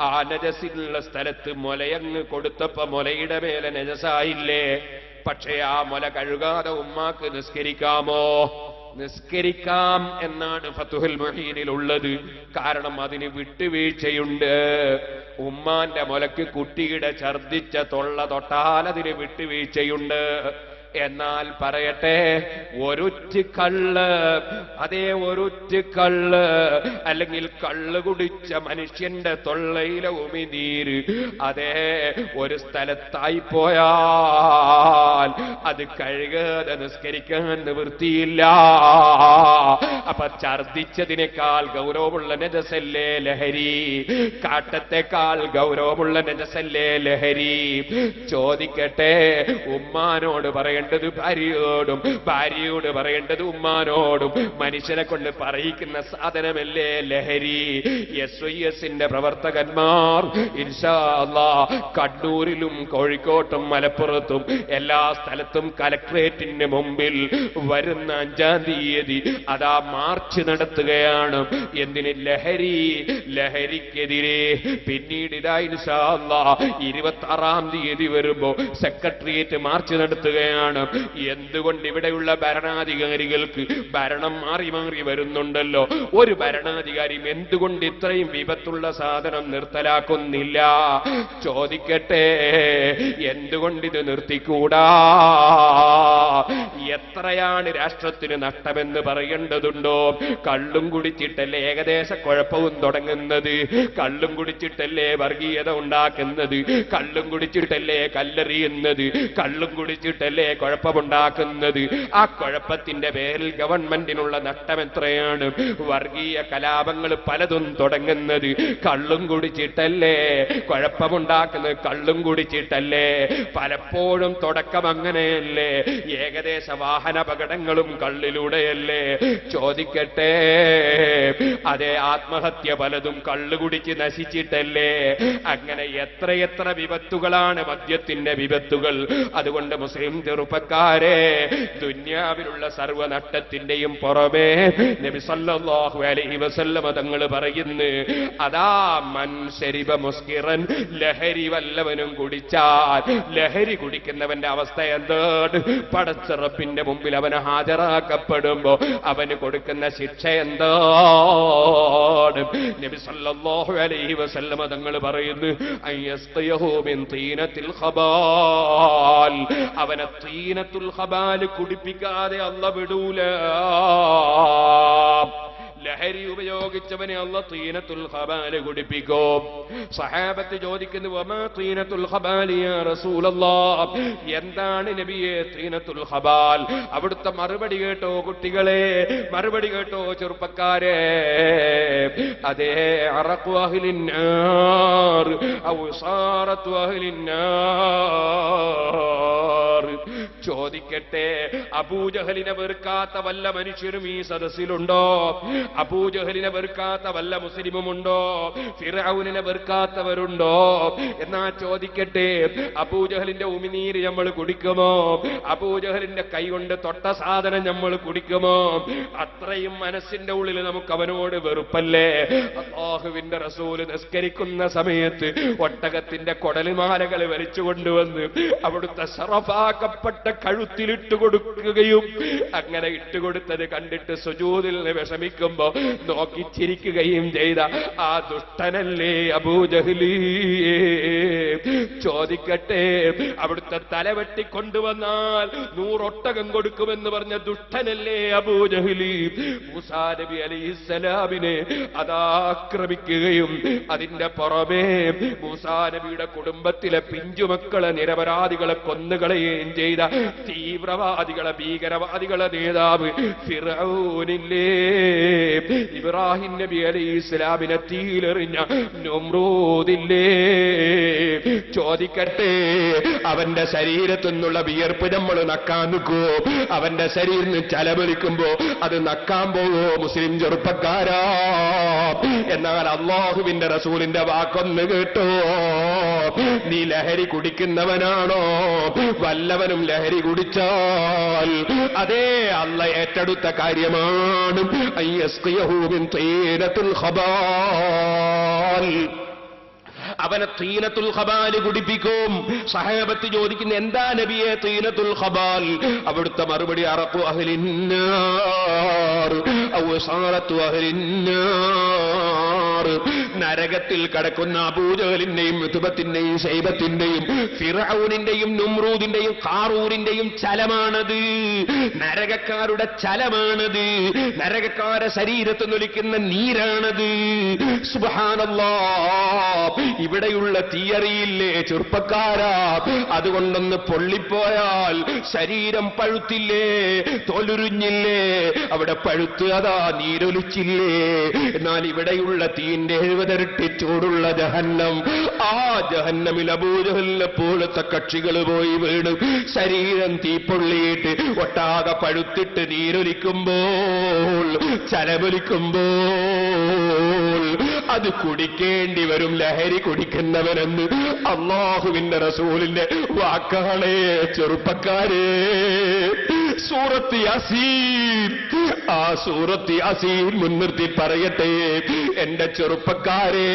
Speaker 1: ആ നജസിലുള്ള സ്ഥലത്ത് മുലയങ്ങ് കൊടുത്തപ്പോ മുലയുടെ മേലെ നജസായില്ലേ? പക്ഷേ ആ മുല കഴുകാതെ ഉമ്മാക്ക് നിസ്കരിക്കാമോ? നിസ്കരിക്കാം എന്നാണ് ഫതുഹുൽ മുഈനിൽ ഉള്ളത്. കാരണം അതിന് വിട്ടുവീഴ്ചയുണ്ട്. ഉമ്മാന്റെ മുലക്ക് കുട്ടിയുടെ ഛർദിച്ച തൊള്ള തൊട്ടാൽ അതിന് വിട്ടുവീഴ്ചയുണ്ട്. എന്നാൽ പറയട്ടെ, ഒരൊറ്റ കള്ള്, അതേ ഒരൊറ്റ കള്ള്, അല്ലെങ്കിൽ കള്ള് കുടിച്ച മനുഷ്യന്റെ തൊള്ളയിലെ ഉമിനീര് അതേ ഒരു സ്ഥലത്തായി പോയാൽ അത് കഴുകാതെ നിസ്കരിക്കാൻ നിവൃത്തിയില്ല. അപ്പൊ ഛർദിച്ചതിനേക്കാൾ ഗൗരവമുള്ള നജസല്ലേ ലഹരി? കാട്ടത്തെക്കാൾ ഗൗരവമുള്ള നജസല്ലേ ലഹരി? ചോദിക്കട്ടെ, ഉമ്മാനോട് പറയേണ്ടത് ഭാര്യയോടും, ഭാര്യയോട് പറയേണ്ടത് ഉമ്മാനോടും. മനുഷ്യനെ കൊണ്ട് പറയിക്കുന്ന സാധനമല്ലേ ലഹരി? SYSന്റെ പ്രവർത്തകന്മാർ ഇൻഷാ അല്ലാഹ് കണ്ണൂരിലും കോഴിക്കോട്ടും മലപ്പുറത്തും എല്ലാ സ്ഥലത്തും കലക്ട്രേറ്റിന് മുമ്പിൽ വരുന്ന 5-ാം തീയതി അതാ മാർച്ച് നടത്തുകയാണ്. എന്തിന്? ലഹരി, ലഹരിക്കെതിരെ. പിന്നീട് ഇതാ ഇൻഷാ അല്ലാഹ് 26-ാം തീയതി വരുമ്പോ സെക്രട്ടേറിയറ്റ് മാർച്ച് നടത്തുകയാണ്. എന്തുകൊണ്ട് ഇവിടെയുള്ള ഭരണാധികാരികൾക്ക് ഭരണം മാറി മാറി വരുന്നുണ്ടല്ലോ, ഒരു ഭരണാധികാരിയും എന്തുകൊണ്ട് ഇത്രയും വിപത്തുള്ള സാധനം നിർത്തലാക്കുന്നില്ല? ചോദിക്കട്ടെ, എന്തുകൊണ്ടിത് നിർത്തിക്കൂടാ? എത്രയാണ് രാഷ്ട്രത്തിന് നഷ്ടമെന്ന് പറയേണ്ടതുണ്ടോ? കള്ളും കുടിച്ചിട്ടല്ലേ ഏകദേശ കുഴപ്പവും തുടങ്ങുന്നത്, കള്ളും കുടിച്ചിട്ടല്ലേ വർഗീയത ഉണ്ടാക്കുന്നത്, കള്ളും കുടിച്ചിട്ടല്ലേ കല്ലെറിയുന്നത്, കള്ളും കുടിച്ചിട്ടല്ലേ കുഴപ്പമുണ്ടാക്കുന്നത്. ആ കുഴപ്പത്തിന്റെ പേരിൽ ഗവൺമെന്റിനുള്ള നഷ്ടം എത്രയാണ്? വർഗീയ കലാപങ്ങൾ പലതും തുടങ്ങുന്നത് കള്ളും കുടിച്ചിട്ടല്ലേ, കുഴപ്പമുണ്ടാക്കുന്നത് കള്ളും കുടിച്ചിട്ടല്ലേ. പലപ്പോഴും തുടക്കം അങ്ങനെയല്ലേ, ഏകദേശ വാഹനാപകടങ്ങളും കള്ളിലൂടെയല്ലേ. ചോദിക്കട്ടെ, അതേ ആത്മഹത്യ പലതും കള്ളു കുടിച്ച് നശിച്ചിട്ടല്ലേ. അങ്ങനെ എത്രയെത്ര വിപത്തുകളാണ് മദ്യത്തിന്റെ വിപത്തുകൾ. അതുകൊണ്ട് മുസ്ലിം ചെറുപ്പക്കാരെ, ദുന്യാവിലുള്ള സർവ്വനഷ്ടത്തിന്റെയും പുറമേ നബി സല്ലല്ലാഹു അലൈഹി വസല്ലമ തങ്ങൾ പറയുന്നു, അതാ മൻ ശരിബ മുസ്കിറൻ, ലഹരി വല്ലവനും കുടിച്ചാൽ, ലഹരി കുടിക്കുന്നവന്റെ അവസ്ഥ എന്താണ്? പടച്ച റബ്ബിന്റെ മുമ്പിൽ അവന് ഹാജരാക്കപ്പെടുമ്പോ അവന് കൊടുക്കുന്ന ശിക്ഷ എന്താണ്? നബി സല്ലല്ലാഹു അലൈഹി വസല്ലമ തങ്ങൾ പറയുന്നു, അയസ്തയഹു മിൻ തീനത്തിൽ ഖബാൽ, അവനെ തീനത്തുൽ ഖബാൽ കുടിപ്പിക്കാതെ അല്ലാഹു വിടൂല. ലഹരി ഉപയോഗിച്ചവനെ അല്ലാഹു തീനത്തുൽ ഖബാൽ കുടിപ്പിക്കും. സഹാബത്ത് ചോദിക്കുന്നു, വമാ തീനത്തുൽ ഖബാൽ യാ റസൂലല്ലാഹ്, എന്താണ് നബിയെ തീനത്തുൽ ഖബാൽ? അവിടുത്തെ മറുപടി കേട്ടോ കുട്ടികളെ, മറുപടി കേട്ടോ ചെറുപ്പക്കാരെ. അതേ അറഖു അഹ്ലിൻ നാർ ഔ സാറത്തു അഹ്ലിൻ നാർ. ചോദിക്കട്ടെ, അബൂജഹലിനെ വെറുക്കാത്ത വല്ല മനുഷ്യരും ഈ സദസ്സിലുണ്ടോ? അബൂജഹലിനെ വെറുക്കാത്ത വല്ല മുസ്ലിമുമുണ്ടോ? ഫിർഔനിനെ വെറുക്കാത്തവരുണ്ടോ? എന്നാ ചോദിക്കട്ടെ, അബൂജഹലിന്റെ ഉമിനീര് നമ്മൾ കുടിക്കുമോ? അബൂജഹലിന്റെ കൈ കൊണ്ട് തൊട്ട സാധനം നമ്മൾ കുടിക്കുമോ? അത്രയും മനസ്സിന്റെ ഉള്ളിൽ നമുക്ക് അവനോട് വെറുപ്പല്ലേ? അല്ലാഹുവിന്റെ റസൂല് നിസ്കരിക്കുന്ന സമയത്ത് ഒട്ടകത്തിന്റെ കൊടലുമാലകൾ വലിച്ചു കൊണ്ടുവന്ന് അവിടുത്തെ ശറഫാക്കപ്പെട്ട കഴുത്തിലിട്ട് കൊടുക്കുകയും അങ്ങനെ ഇട്ടുകൊടുത്തത് കണ്ടിട്ട് സുജൂദിൽ വിഷമിക്കുമ്പോ നോക്കി ചിരിക്കുകയും ചെയ്ത ആ ദുഷ്ടനല്ലേ അബൂജഹലി? ചോദിക്കട്ടെ, അവിടുത്തെ തലവെട്ടി കൊണ്ടുവന്നാൽ 100 ഒട്ടകം കൊടുക്കുമെന്ന് പറഞ്ഞ ദുഷ്ടനല്ലേ അബൂജഹലി? മൂസാ നബി അലൈഹിസ്സലാമിനെ അതാക്രമിക്കുകയും അതിന്റെ പുറമേ മൂസാ നബിയുടെ കുടുംബത്തിലെ പിഞ്ചുമക്കളെ നിരപരാധികളെ കൊന്നുകളയുകയും ചെയ്ത തീവ്രവാദികളെ ഭീകരവാദികളെ നേതാവ് ഫിർഔനില്ലേ? ഇബ്രാഹിം നബി അലൈഹി ഇസ്ലാമിനെ തീയിലെറിഞ്ഞ നമ്രൂദില്ലേ? ചോദിക്കട്ടെ, അവന്റെ ശരീരത്തിൽ നിന്നുള്ള വിയർപ്പ് നമ്മൾ നക്കാൻ നിൽക്കുവോ? അവന്റെ ശരീരത്തിന് ചലവലിക്കുമ്പോ അത് നക്കാൻ പോവോ മുസ്ലിം ചെറുപ്പക്കാരാ? എന്നാൽ അല്ലാഹുവിന്റെ റസൂലിന്റെ വാക്കൊന്ന് കേട്ടോ, നീ ലഹരി കുടിക്കുന്നവനാണോ? വല്ലവനും ലഹരി കുടിച്ചാൽ അതേ അല്ലാഹ് ഏറ്റെടുത്ത കാര്യമാണ് അയ്യസ്ഖിയഹു മിൻ തീനത്തുൽ ഖബാൽ, അവനെ തീനത്തുൽ ഖബാൽ കുടിപ്പിക്കും. സഹാബത്ത് ചോദിക്കുന്നു, എന്താ നബിയെ തീനത്തുൽ ഖബാൽ? അവിടുത്തെ മറുപടി അറഖു അഹ്ലിൻ നാർ ഔ ഔസാറത്തു അഹ്ലിന്നാർ, നരകത്തിൽ കടക്കുന്ന അബൂജഹലിന്റെയും ഉത്ബത്തിന്റെയും ശൈബത്തിന്റെയും ഫിർഔനിന്റെയും നുമ്രൂദിന്റെയും ഖാറൂനിന്റെയും ചലമാണത്. നരകക്കാരുടെ ചലമാണത്. നരകക്കാരുടെ ശരീരത്തിൽ നിൽക്കുന്ന നീരാണത്. സുബ്ഹാനല്ലാഹ്. ഇവിടെയുള്ള തീയറിയില്ലേ ചെറുപ്പക്കാരാ? അതുകൊണ്ടൊന്ന് പൊള്ളിപ്പോയാൽ ശരീരം പഴുത്തില്ലേ, തോലുരിഞ്ഞില്ലേ? അവിടെ പഴുത്ത് അതാ നീരൊലിച്ചില്ലേ? എന്നാൽ ഇവിടെയുള്ള തീന്റെ 70 ഇരട്ടി ചൂടുള്ള ജഹന്നം, ആ ജഹന്നമിൽ അബൂജഹലിനെ പോലത്തെ കക്ഷികൾ പോയി വീണ് ശരീരം തീപ്പൊള്ളിയിട്ട് ഒട്ടാകെ പഴുത്തിട്ട് നീരൊലിക്കുമ്പോൾ, ചലമൊലിക്കുമ്പോൾ അത് കുടിക്കേണ്ടി വരും. ലഹരി കുടിക്കുന്നവനെന്ന് അല്ലാഹുവിന്റെ റസൂലിന്റെ വാക്കാണേ ചെറുപ്പക്കാരെ. സൂറത്ത് യാസീൻ, ആ സൂറത്ത് യാസീൻ മുൻനിർത്തി പറയട്ടെ, എന്റെ ചെറുപ്പക്കാരെ,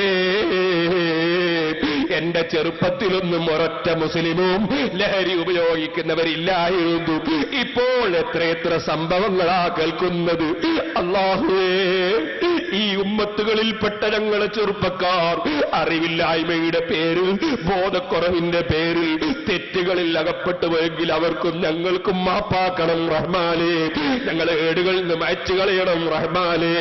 Speaker 1: എന്റെ ചെറുപ്പത്തിലൊന്നും ഒരൊറ്റ മുസ്ലിമും ലഹരി ഉപയോഗിക്കുന്നവരില്ലായിരുന്നു. ഇപ്പോൾ എത്രയെത്ര സംഭവങ്ങളാ കേൾക്കുന്നത്. അല്ലാഹുവേ, ഈ ഉമ്മത്തുകളിൽപ്പെട്ട ഞങ്ങളെ ചെറുപ്പക്കാർ അറിവില്ലായ്മയുടെ പേരിൽ, ബോധക്കുറവിന്റെ പേരിൽ തെറ്റുകളിൽ അകപ്പെട്ടുപോയെങ്കിൽ അവർക്കും ഞങ്ങൾക്കും മാപ്പാക്കണം റഹ്മാനേ. ഞങ്ങളെ ഏടുകളിൽ നിന്ന് മായ്ച്ചു കളയണം റഹ്മാനേ.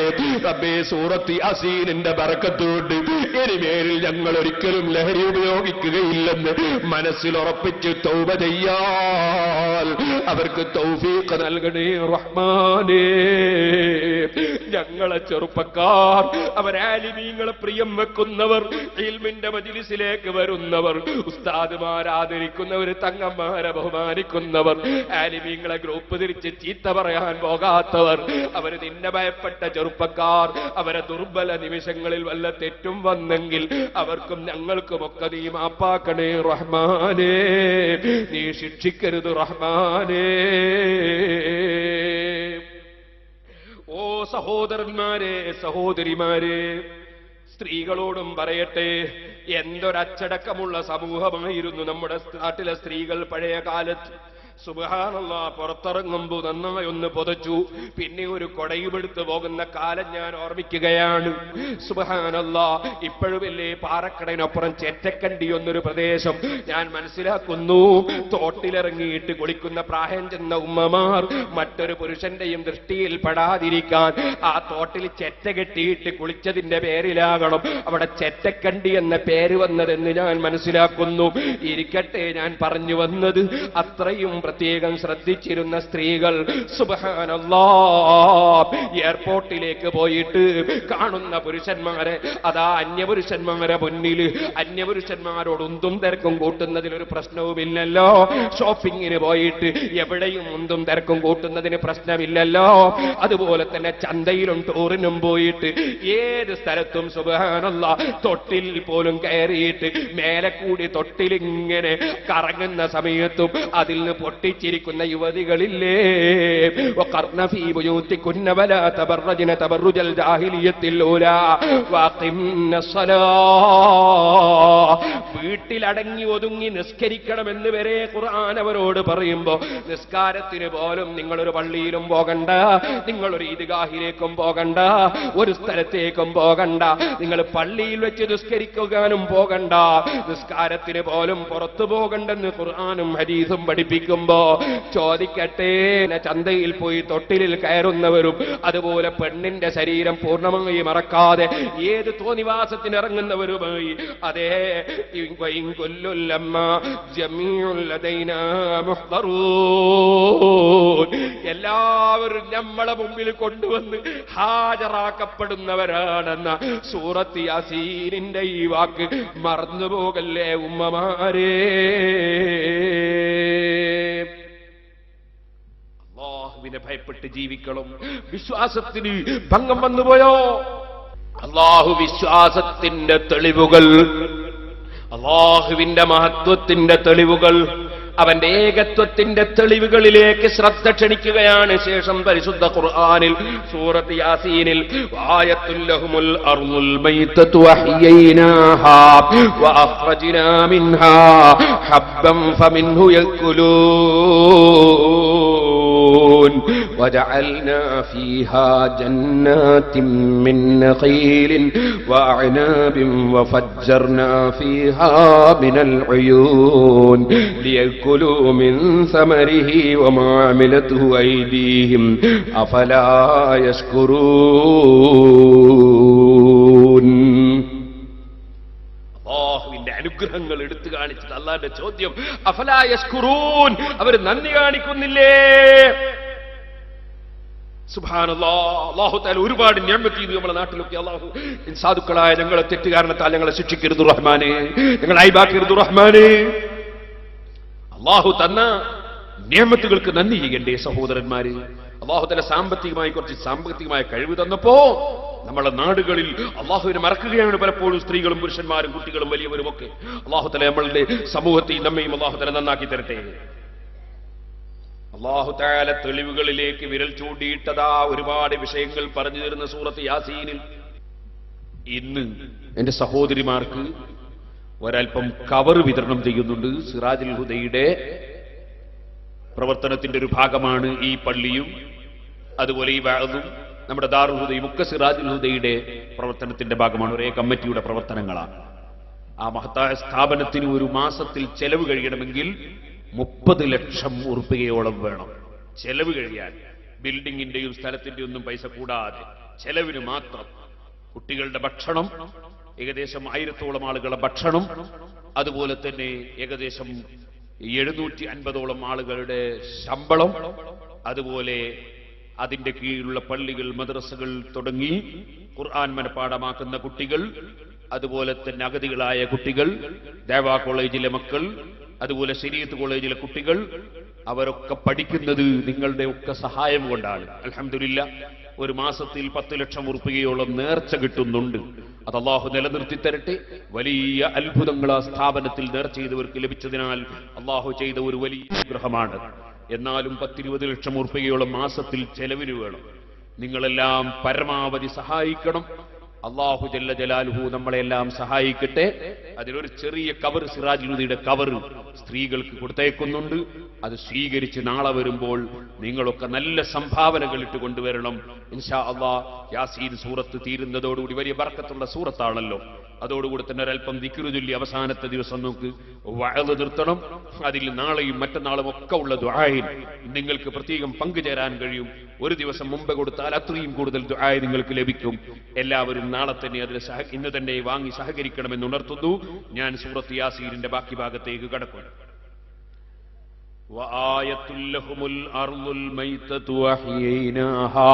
Speaker 1: റബ്ബേ, സൂറത്ത് യാസീനിന്റെ ബറക്കത്തോട് ഇനിമേലിൽ ഞങ്ങൾ ഒരിക്കലും ലഹരി ഉപയോഗിക്കുകയില്ലെന്ന് മനസ്സിൽ ഉറപ്പിച്ച് തൗബ ചെയ്യാൻ അവർക്ക് തൗഫീഖ് നൽകണേ റഹ്മാനേ. ഞങ്ങളെ ചെറുപ്പക്കാർ, അവരാലിമീങ്ങളെ പ്രിയം വെക്കുന്നവർ, ഇൽമിന്റെ മജ്ലിസിലേക്ക് വരുന്നവർ, ഉസ്താദുമാരെ ആദരിക്കുന്നവർ, തങ്ങന്മാരെ ബഹുമാനിക്കുന്നവർ, ആലിമീങ്ങളെ ഗ്രൂപ്പ് തിരിച്ച് ചീത്ത പറയാൻ പോകാത്തവർ, അവര് നിന്നെ ഭയപ്പെട്ട ചെറുപ്പക്കാർ, അവരെ ദുർബല നിമിഷങ്ങളിൽ വല്ല തെറ്റും വന്നെങ്കിൽ അവർക്കും ഞങ്ങൾക്കുമൊക്കെ നീ മാപ്പാക്കണേ റഹ്മാനേ. നീ ശിക്ഷിക്കരുത് റഹ്മാനേ. ഓ സഹോദരന്മാരെ, സഹോദരിമാരെ, സ്ത്രീകളോടും പറയട്ടെ, എന്തൊരച്ചടക്കമുള്ള സമൂഹമായിരുന്നു നമ്മുടെ നാട്ടിലെ സ്ത്രീകൾ പഴയ കാലത്ത്. സുബ്ഹാനല്ലാഹ്, പുറത്തിറങ്ങുമ്പോൾ നന്നായി ഒന്ന് പുതച്ചു, പിന്നെ ഒരു കൊടയുമെടുത്ത് പോകുന്ന കാലം ഞാൻ ഓർമ്മിക്കുകയാണ്. സുബ്ഹാനല്ലാഹ്, ഇപ്പോഴുമില്ലേ പാറക്കടയിനപ്പുറം ചെറ്റക്കണ്ടി എന്നൊരു പ്രദേശം ഞാൻ മനസ്സിലാക്കുന്നു. തോട്ടിലിറങ്ങിയിട്ട് കുളിക്കുന്ന പ്രായം ചെന്ന ഉമ്മമാർ മറ്റൊരു പുരുഷന്റെയും ദൃഷ്ടിയിൽ പെടാതിരിക്കാൻ ആ തോട്ടിൽ ചെറ്റ കെട്ടിയിട്ട് കുളിച്ചതിന്റെ പേരിലാകണം അവിടെ ചെറ്റക്കണ്ടി എന്ന പേര് വന്നതെന്ന് ഞാൻ മനസ്സിലാക്കുന്നു. ഇരിക്കട്ടെ, ഞാൻ പറഞ്ഞു വന്നത്, അത്രയും പ്രത്യേകം ശ്രദ്ധിച്ചിരുന്ന സ്ത്രീകൾ സുബ്ഹാനല്ലാഹ് എയർപോർട്ടിലേക്ക് പോയിട്ട് കാണുന്ന പുരുഷന്മാരെ, അതാ അന്യപുരുഷന്മാരെ മുന്നിൽ, അന്യപുരുഷന്മാരോട് ഉന്തും തിരക്കും കൂട്ടുന്നതിലൊരു പ്രശ്നവുമില്ലല്ലോ. ഷോപ്പിങ്ങിന് പോയിട്ട് എവിടെയും ഉന്തും തിരക്കും കൂട്ടുന്നതിന് പ്രശ്നമില്ലല്ലോ. അതുപോലെ തന്നെ ചന്തയിലും ടൂറിനും പോയിട്ട് ഏത് സ്ഥലത്തും സുബ്ഹാനല്ലാഹ് തൊട്ടിൽ പോലും കയറിയിട്ട് മേലെ കൂടി തൊട്ടിലിങ്ങനെ കറങ്ങുന്ന സമയത്തും അതിൽ നിന്ന് പൊട്ടിച്ചിരിക്കുന്ന യുവതികളില്ലേ. വഖർന ഫീ ബുയൂതികുന്ന വലാ തബറജ്ന തബറുജൽ ജാഹിലിയ്യത്തിൽ ഊലാ വഖിംന സ്വലാ. വീട്ടിലടങ്ങി ഒതുങ്ങി നിസ്കരിക്കണമെന്ന് വരെ ഖുർആൻ അവരോട് പറയുമ്പോൾ നിസ്കാരത്തിന് പോലും നിങ്ങളൊരു പള്ളിയിലും പോകണ്ട, നിങ്ങളൊരു ഈദ്ഗാഹിലേക്കും പോകണ്ട, ഒരു സ്ഥലത്തേക്കും പോകണ്ട, നിങ്ങൾ പള്ളിയിൽ വെച്ച് നിസ്കരിക്കാനും പോകണ്ട, നിസ്കാരത്തിന് പോലും പുറത്തു പോകണ്ടെന്ന് ഖുർആനും ഹദീസും പഠിപ്പിക്കുമ്പോ ചോദിക്കട്ടെ, ചന്തയിൽ പോയി തൊട്ടിലിൽ കയറുന്നവരും അതുപോലെ പെണ്ണിന്റെ ശരീരം പൂർണ്ണമായി മറക്കാതെ ഏത് തോന്നിവാസത്തിന് ഇറങ്ങുന്നവരുമായി, അതേ എല്ലാവരും നമ്മളെ മുമ്പിൽ കൊണ്ടുവന്ന് ഹാജരാക്കപ്പെടുന്നവരാണെന്ന സൂറത്ത് യാസീനിന്റെ ഈ വാക്ക് മറന്നുപോകല്ലേ ഉമ്മമാരേ. അല്ലാഹുവിനെ ഭയപ്പെട്ട് ജീവിക്കണം. വിശ്വാസത്തിന് ഭംഗം വന്നുപോയോ? അല്ലാഹു വിശ്വാസത്തിന്റെ തെളിവുകൾ, അല്ലാഹുവിന്റെ മഹത്വത്തിന്റെ തെളിവുകൾ, അവന്റെ ഏകത്വത്തിന്റെ തെളിവുകളിലേക്ക് ശ്രദ്ധ ക്ഷണിക്കുകയാണ്. ശേഷം പരിശുദ്ധ ഖുർആനിൽ സൂറത്ത് യാസീനിൽ ആയത്തുൽ ലഹുമുൽ അർളുൽ മൈതതു വഹയൈനാഹാ വഅഖ്റജ്നാ മിൻഹാ ഹബ്ബൻ ഫമിൻഹു യഅ്കുലൂൻ. يشكرون وجعلنا فيها جنات من نخيل وأعناب وفجرنا فيها من العيون ليأكلوا من ثمره وما عملته أيديهم أفلا يشكرون. അല്ലാഹുവിന്റെ അനുഗ്രഹങ്ങൾ എടുത്തു കാണിച്ചിട്ട് അല്ലാഹുവിന്റെ ചോദ്യം അഫലാ യശ്കുറൂൻ, അവർ നന്ദി കാണിക്കുന്നില്ലേ? സുബ്ഹാനല്ലാഹ്. അല്ലാഹു തആല ഒരുപാട് നിഅമത്ത് ചെയ്തു നമ്മുടെ നാട്ടിലൊക്കെ. അല്ലാഹു സാധുക്കളായ ഞങ്ങളെ തെറ്റുകാരണത്താൽ ഞങ്ങളെ ശിക്ഷിക്കരുത് റഹ്മാനേ, ഞങ്ങളെ അയബാക്കരുത് റഹ്മാനേ. അല്ലാഹു തന്ന നിഅമത്തുകൾക്ക് നന്ദി ചെയ്യണ്ടേ സഹോദരന്മാര്? അല്ലാഹു തആല കുറച്ച് സാമ്പത്തികമായ കഴിവ് തന്നപ്പോ നമ്മളെ നാടുകളിൽ അല്ലാഹുവിനെ മറക്കുകയാണ് പലപ്പോഴും സ്ത്രീകളും പുരുഷന്മാരും കുട്ടികളും വലിയവരും ഒക്കെ. അല്ലാഹു തആല നമ്മളുടെ സമൂഹത്തെയും നമ്മയും അല്ലാഹു തആല നന്നാക്കി തരട്ടെ. അല്ലാഹു തആല തെളിവുകളിലേക്ക് വിരൽ ചൂണ്ടിയിട്ടതാ ഒരുപാട് വിഷയങ്ങൾ പറഞ്ഞു തരുന്ന സൂറത്ത് യാസീനിൽ. ഇന്ന് എന്റെ സഹോദരിമാർക്ക് ഒരൽപ്പം കവർ വിതരണം ചെയ്യുന്നുണ്ട്. സിറാജുൽ ഹുദയുടെ പ്രവർത്തനത്തിന്റെ ഒരു ഭാഗമാണ് ഈ പള്ളിയും അതുപോലെ ഈ വഅദും. നമ്മുടെ ദാറുൽ ഹുദയും ഒക്കെ സിറാജുൽ ഹുദയുടെ പ്രവർത്തനത്തിന്റെ ഭാഗമാണ്, ഒരേ കമ്മിറ്റിയുടെ പ്രവർത്തനങ്ങളാണ്. ആ മഹത്തായ സ്ഥാപനത്തിന് ഒരു മാസത്തിൽ ചെലവ് കഴിയണമെങ്കിൽ 30 ലക്ഷം ഉറുപ്പികയോളം വേണം. ചെലവ് കഴിയാൻ ബിൽഡിങ്ങിന്റെയും സ്ഥലത്തിന്റെയും ഒന്നും പൈസ കൂടാതെ ചെലവിന് മാത്രം. കുട്ടികളുടെ ഭക്ഷണം, ഏകദേശം 1000ഓളം ആളുകളുടെ ഭക്ഷണം, അതുപോലെ തന്നെ ഏകദേശം 750ഓളം ആളുകളുടെ ശമ്പളം, അതുപോലെ അതിന്റെ കീഴിലുള്ള പള്ളികൾ, മദ്രസകൾ തുടങ്ങി ഖുർആൻ മനഃപാഠമാക്കുന്ന കുട്ടികൾ, അതുപോലെ തന്നെ അഗതികളായ കുട്ടികൾ, ദേവാ കോളേജിലെ മക്കൾ, അതുപോലെ ശരീഅത്ത് കോളേജിലെ കുട്ടികൾ, അവരൊക്കെ പഠിക്കുന്നത് നിങ്ങളുടെ ഒക്കെ സഹായം കൊണ്ടാണ്. അൽഹംദുലില്ലാഹ് ഒരു മാസത്തിൽ 10 ലക്ഷം ഉറുപ്പികയോളം നേർച്ച കിട്ടുന്നുണ്ട്. അത് അല്ലാഹു നിലനിർത്തി തരട്ടെ. വലിയ അത്ഭുതങ്ങൾ ആ സ്ഥാപനത്തിൽ നേർച്ച ചെയ്തവർക്ക് ലഭിച്ചതിനാൽ അല്ലാഹു ചെയ്ത ഒരു വലിയ അനുഗ്രഹമാണ്. എന്നാലും 10-20 ലക്ഷം ഉറുപ്പികയോളം മാസത്തിൽ ചെലവിന് വേണം. നിങ്ങളെല്ലാം പരമാവധി സഹായിക്കണം. അല്ലാഹു ജല്ല ജലാലുഹു നമ്മളെല്ലാം സഹായിക്കട്ടെ. അതിലൊരു ചെറിയ കവർ, സിറാജുൽ ഹുദയുടെ കവർ സ്ത്രീകൾക്ക് കൊടുത്തേക്കുന്നുണ്ട്. അത് സ്വീകരിച്ച് നാളെ വരുമ്പോൾ നിങ്ങളൊക്കെ നല്ല സംഭാവനകൾ ഇട്ട് കൊണ്ടുവരണം ഇൻഷാ അല്ലാഹ്. യാസീൻ സൂറത്ത് തീരുന്നതോടുകൂടി വലിയ ബർക്കത്തുള്ള സൂറത്താണല്ലോ. അതോടുകൂടി തന്നെ ഒരൽപ്പം ദിക്റ് ചൊല്ലി അവസാനത്തെ ദിവസം നമുക്ക് വഅദ് നിർത്തണം. അതിൽ നാളെയും മറ്റന്നാളും ഒക്കെ ഉള്ള ദുആയിൽ നിങ്ങൾക്ക് പ്രത്യേകം പങ്കുചേരാൻ കഴിയും. ഒരു ദിവസം മുമ്പ് കൊടുത്താൽ അത്രയും കൂടുതൽ ദുആ നിങ്ങൾക്ക് ലഭിക്കും. എല്ലാവരും നാളെ തന്നെ അതിൽ ഇന്ന് തന്നെ വാങ്ങി സഹകരിക്കണമെന്ന് ഉണർത്തുന്നു. ഞാൻ സൂറത്ത് യാസീനിന്റെ ബാക്കി ഭാഗത്തേക്ക് കടക്കുന്നു. വആയത്തുൽ ലഹുമുൽ അർളുൽ മൈതതു വഹയൈനാഹാ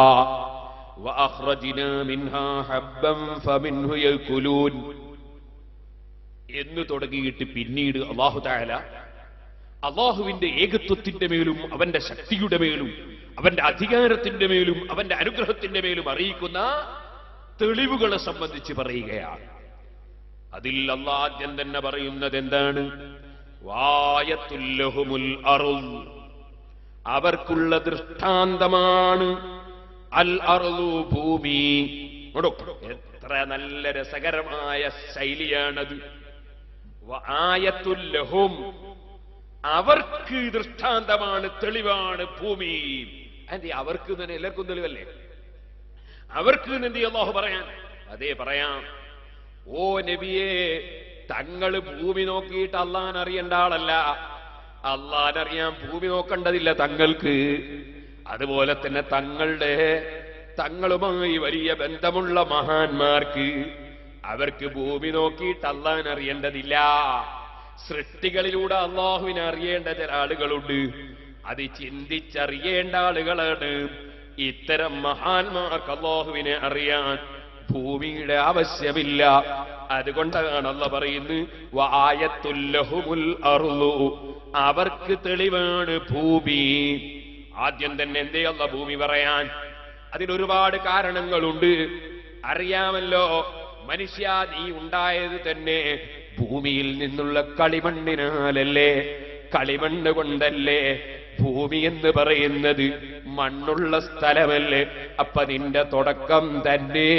Speaker 1: വഅഖ്റജ്നാ മിൻഹാ ഹബ്ബൻ ഫമിൻഹു യഅകുലൂൻ എന്ന് തുടങ്ങിയിട്ട് പിന്നീട് അല്ലാഹു തആല അല്ലാഹുവിന്റെ ഏകത്വത്തിന്റെ മേലും അവന്റെ ശക്തിയുടെ മേലും അവന്റെ അധികാരത്തിന്റെ മേലും അവന്റെ അനുഗ്രഹത്തിന്റെ മേലും അറിയിക്കുന്ന തെളിവുകളെ സംബന്ധിച്ച് പറയുകയാണ്. അതിൽ അല്ലാഹ് ആദ്യം തന്നെ പറയുന്നത് എന്താണ്? വായത്തുൽ ലഹുമുൽ അർള്, അവർക്കുള്ള ദൃഷ്ടാന്തമാണ് അൽ അർളു, ഭൂമി. എത്ര നല്ല രസകരമായ ശൈലിയാണത്. വആയത്തുൽ ലഹും, അവർക്ക് ദൃഷ്ടാന്തമാണ്, തെളിവാണ് ഭൂമി. അതെ, അവർക്ക് തന്നെ എല്ലാവർക്കും തെളിവല്ലേ? അവർക്ക് എന്ത് അല്ലാഹു പറയാൻ? അതേ പറയാം. ഓ നബിയേ, തങ്ങൾ ഭൂമി നോക്കിയിട്ട് അള്ളാൻ അറിയേണ്ട ആളല്ല. അള്ളാനറിയാൻ ഭൂമി നോക്കേണ്ടതില്ല തങ്ങൾക്ക്. അതുപോലെ തന്നെ തങ്ങളുമായി വലിയ ബന്ധമുള്ള മഹാന്മാർക്ക് അവർക്ക് ഭൂമി നോക്കിയിട്ട് അള്ളാൻ അറിയേണ്ടതില്ല. സൃഷ്ടികളിലൂടെ അള്ളാഹുവിനെ അറിയേണ്ട ചില ആളുകളുണ്ട്. അത് ചിന്തിച്ചറിയേണ്ട ആളുകളാണ്. ഇത്തരം മഹാന്മാർക്ക് അള്ളാഹുവിനെ അറിയാൻ ഭൂമിയുടെ ആവശ്യമില്ല. അതുകൊണ്ടാണ് അല്ലാഹ് പറയുന്നത് വആയത്തുൽ ലഹുമുൽ അർളു, അവർക്ക് തെളിവാണ് ഭൂമി. ആദ്യം തന്നെ എന്തേ അല്ലാഹ് ഭൂമി പറയാൻ? അതിനൊരുപാട് കാരണങ്ങളുണ്ട്. അറിയാമല്ലോ, മനുഷ്യ നീ ഉണ്ടായത് തന്നെ ഭൂമിയിൽ നിന്നുള്ള കളിമണ്ണിനാലല്ലേ, കളിമണ്ണ് കൊണ്ടല്ലേ. ഭൂമി എന്ന് പറയുന്നത് മണ്ണുള്ള സ്ഥലമല്ലേ? അപ്പൊ നിന്റെ തുടക്കം തന്നെ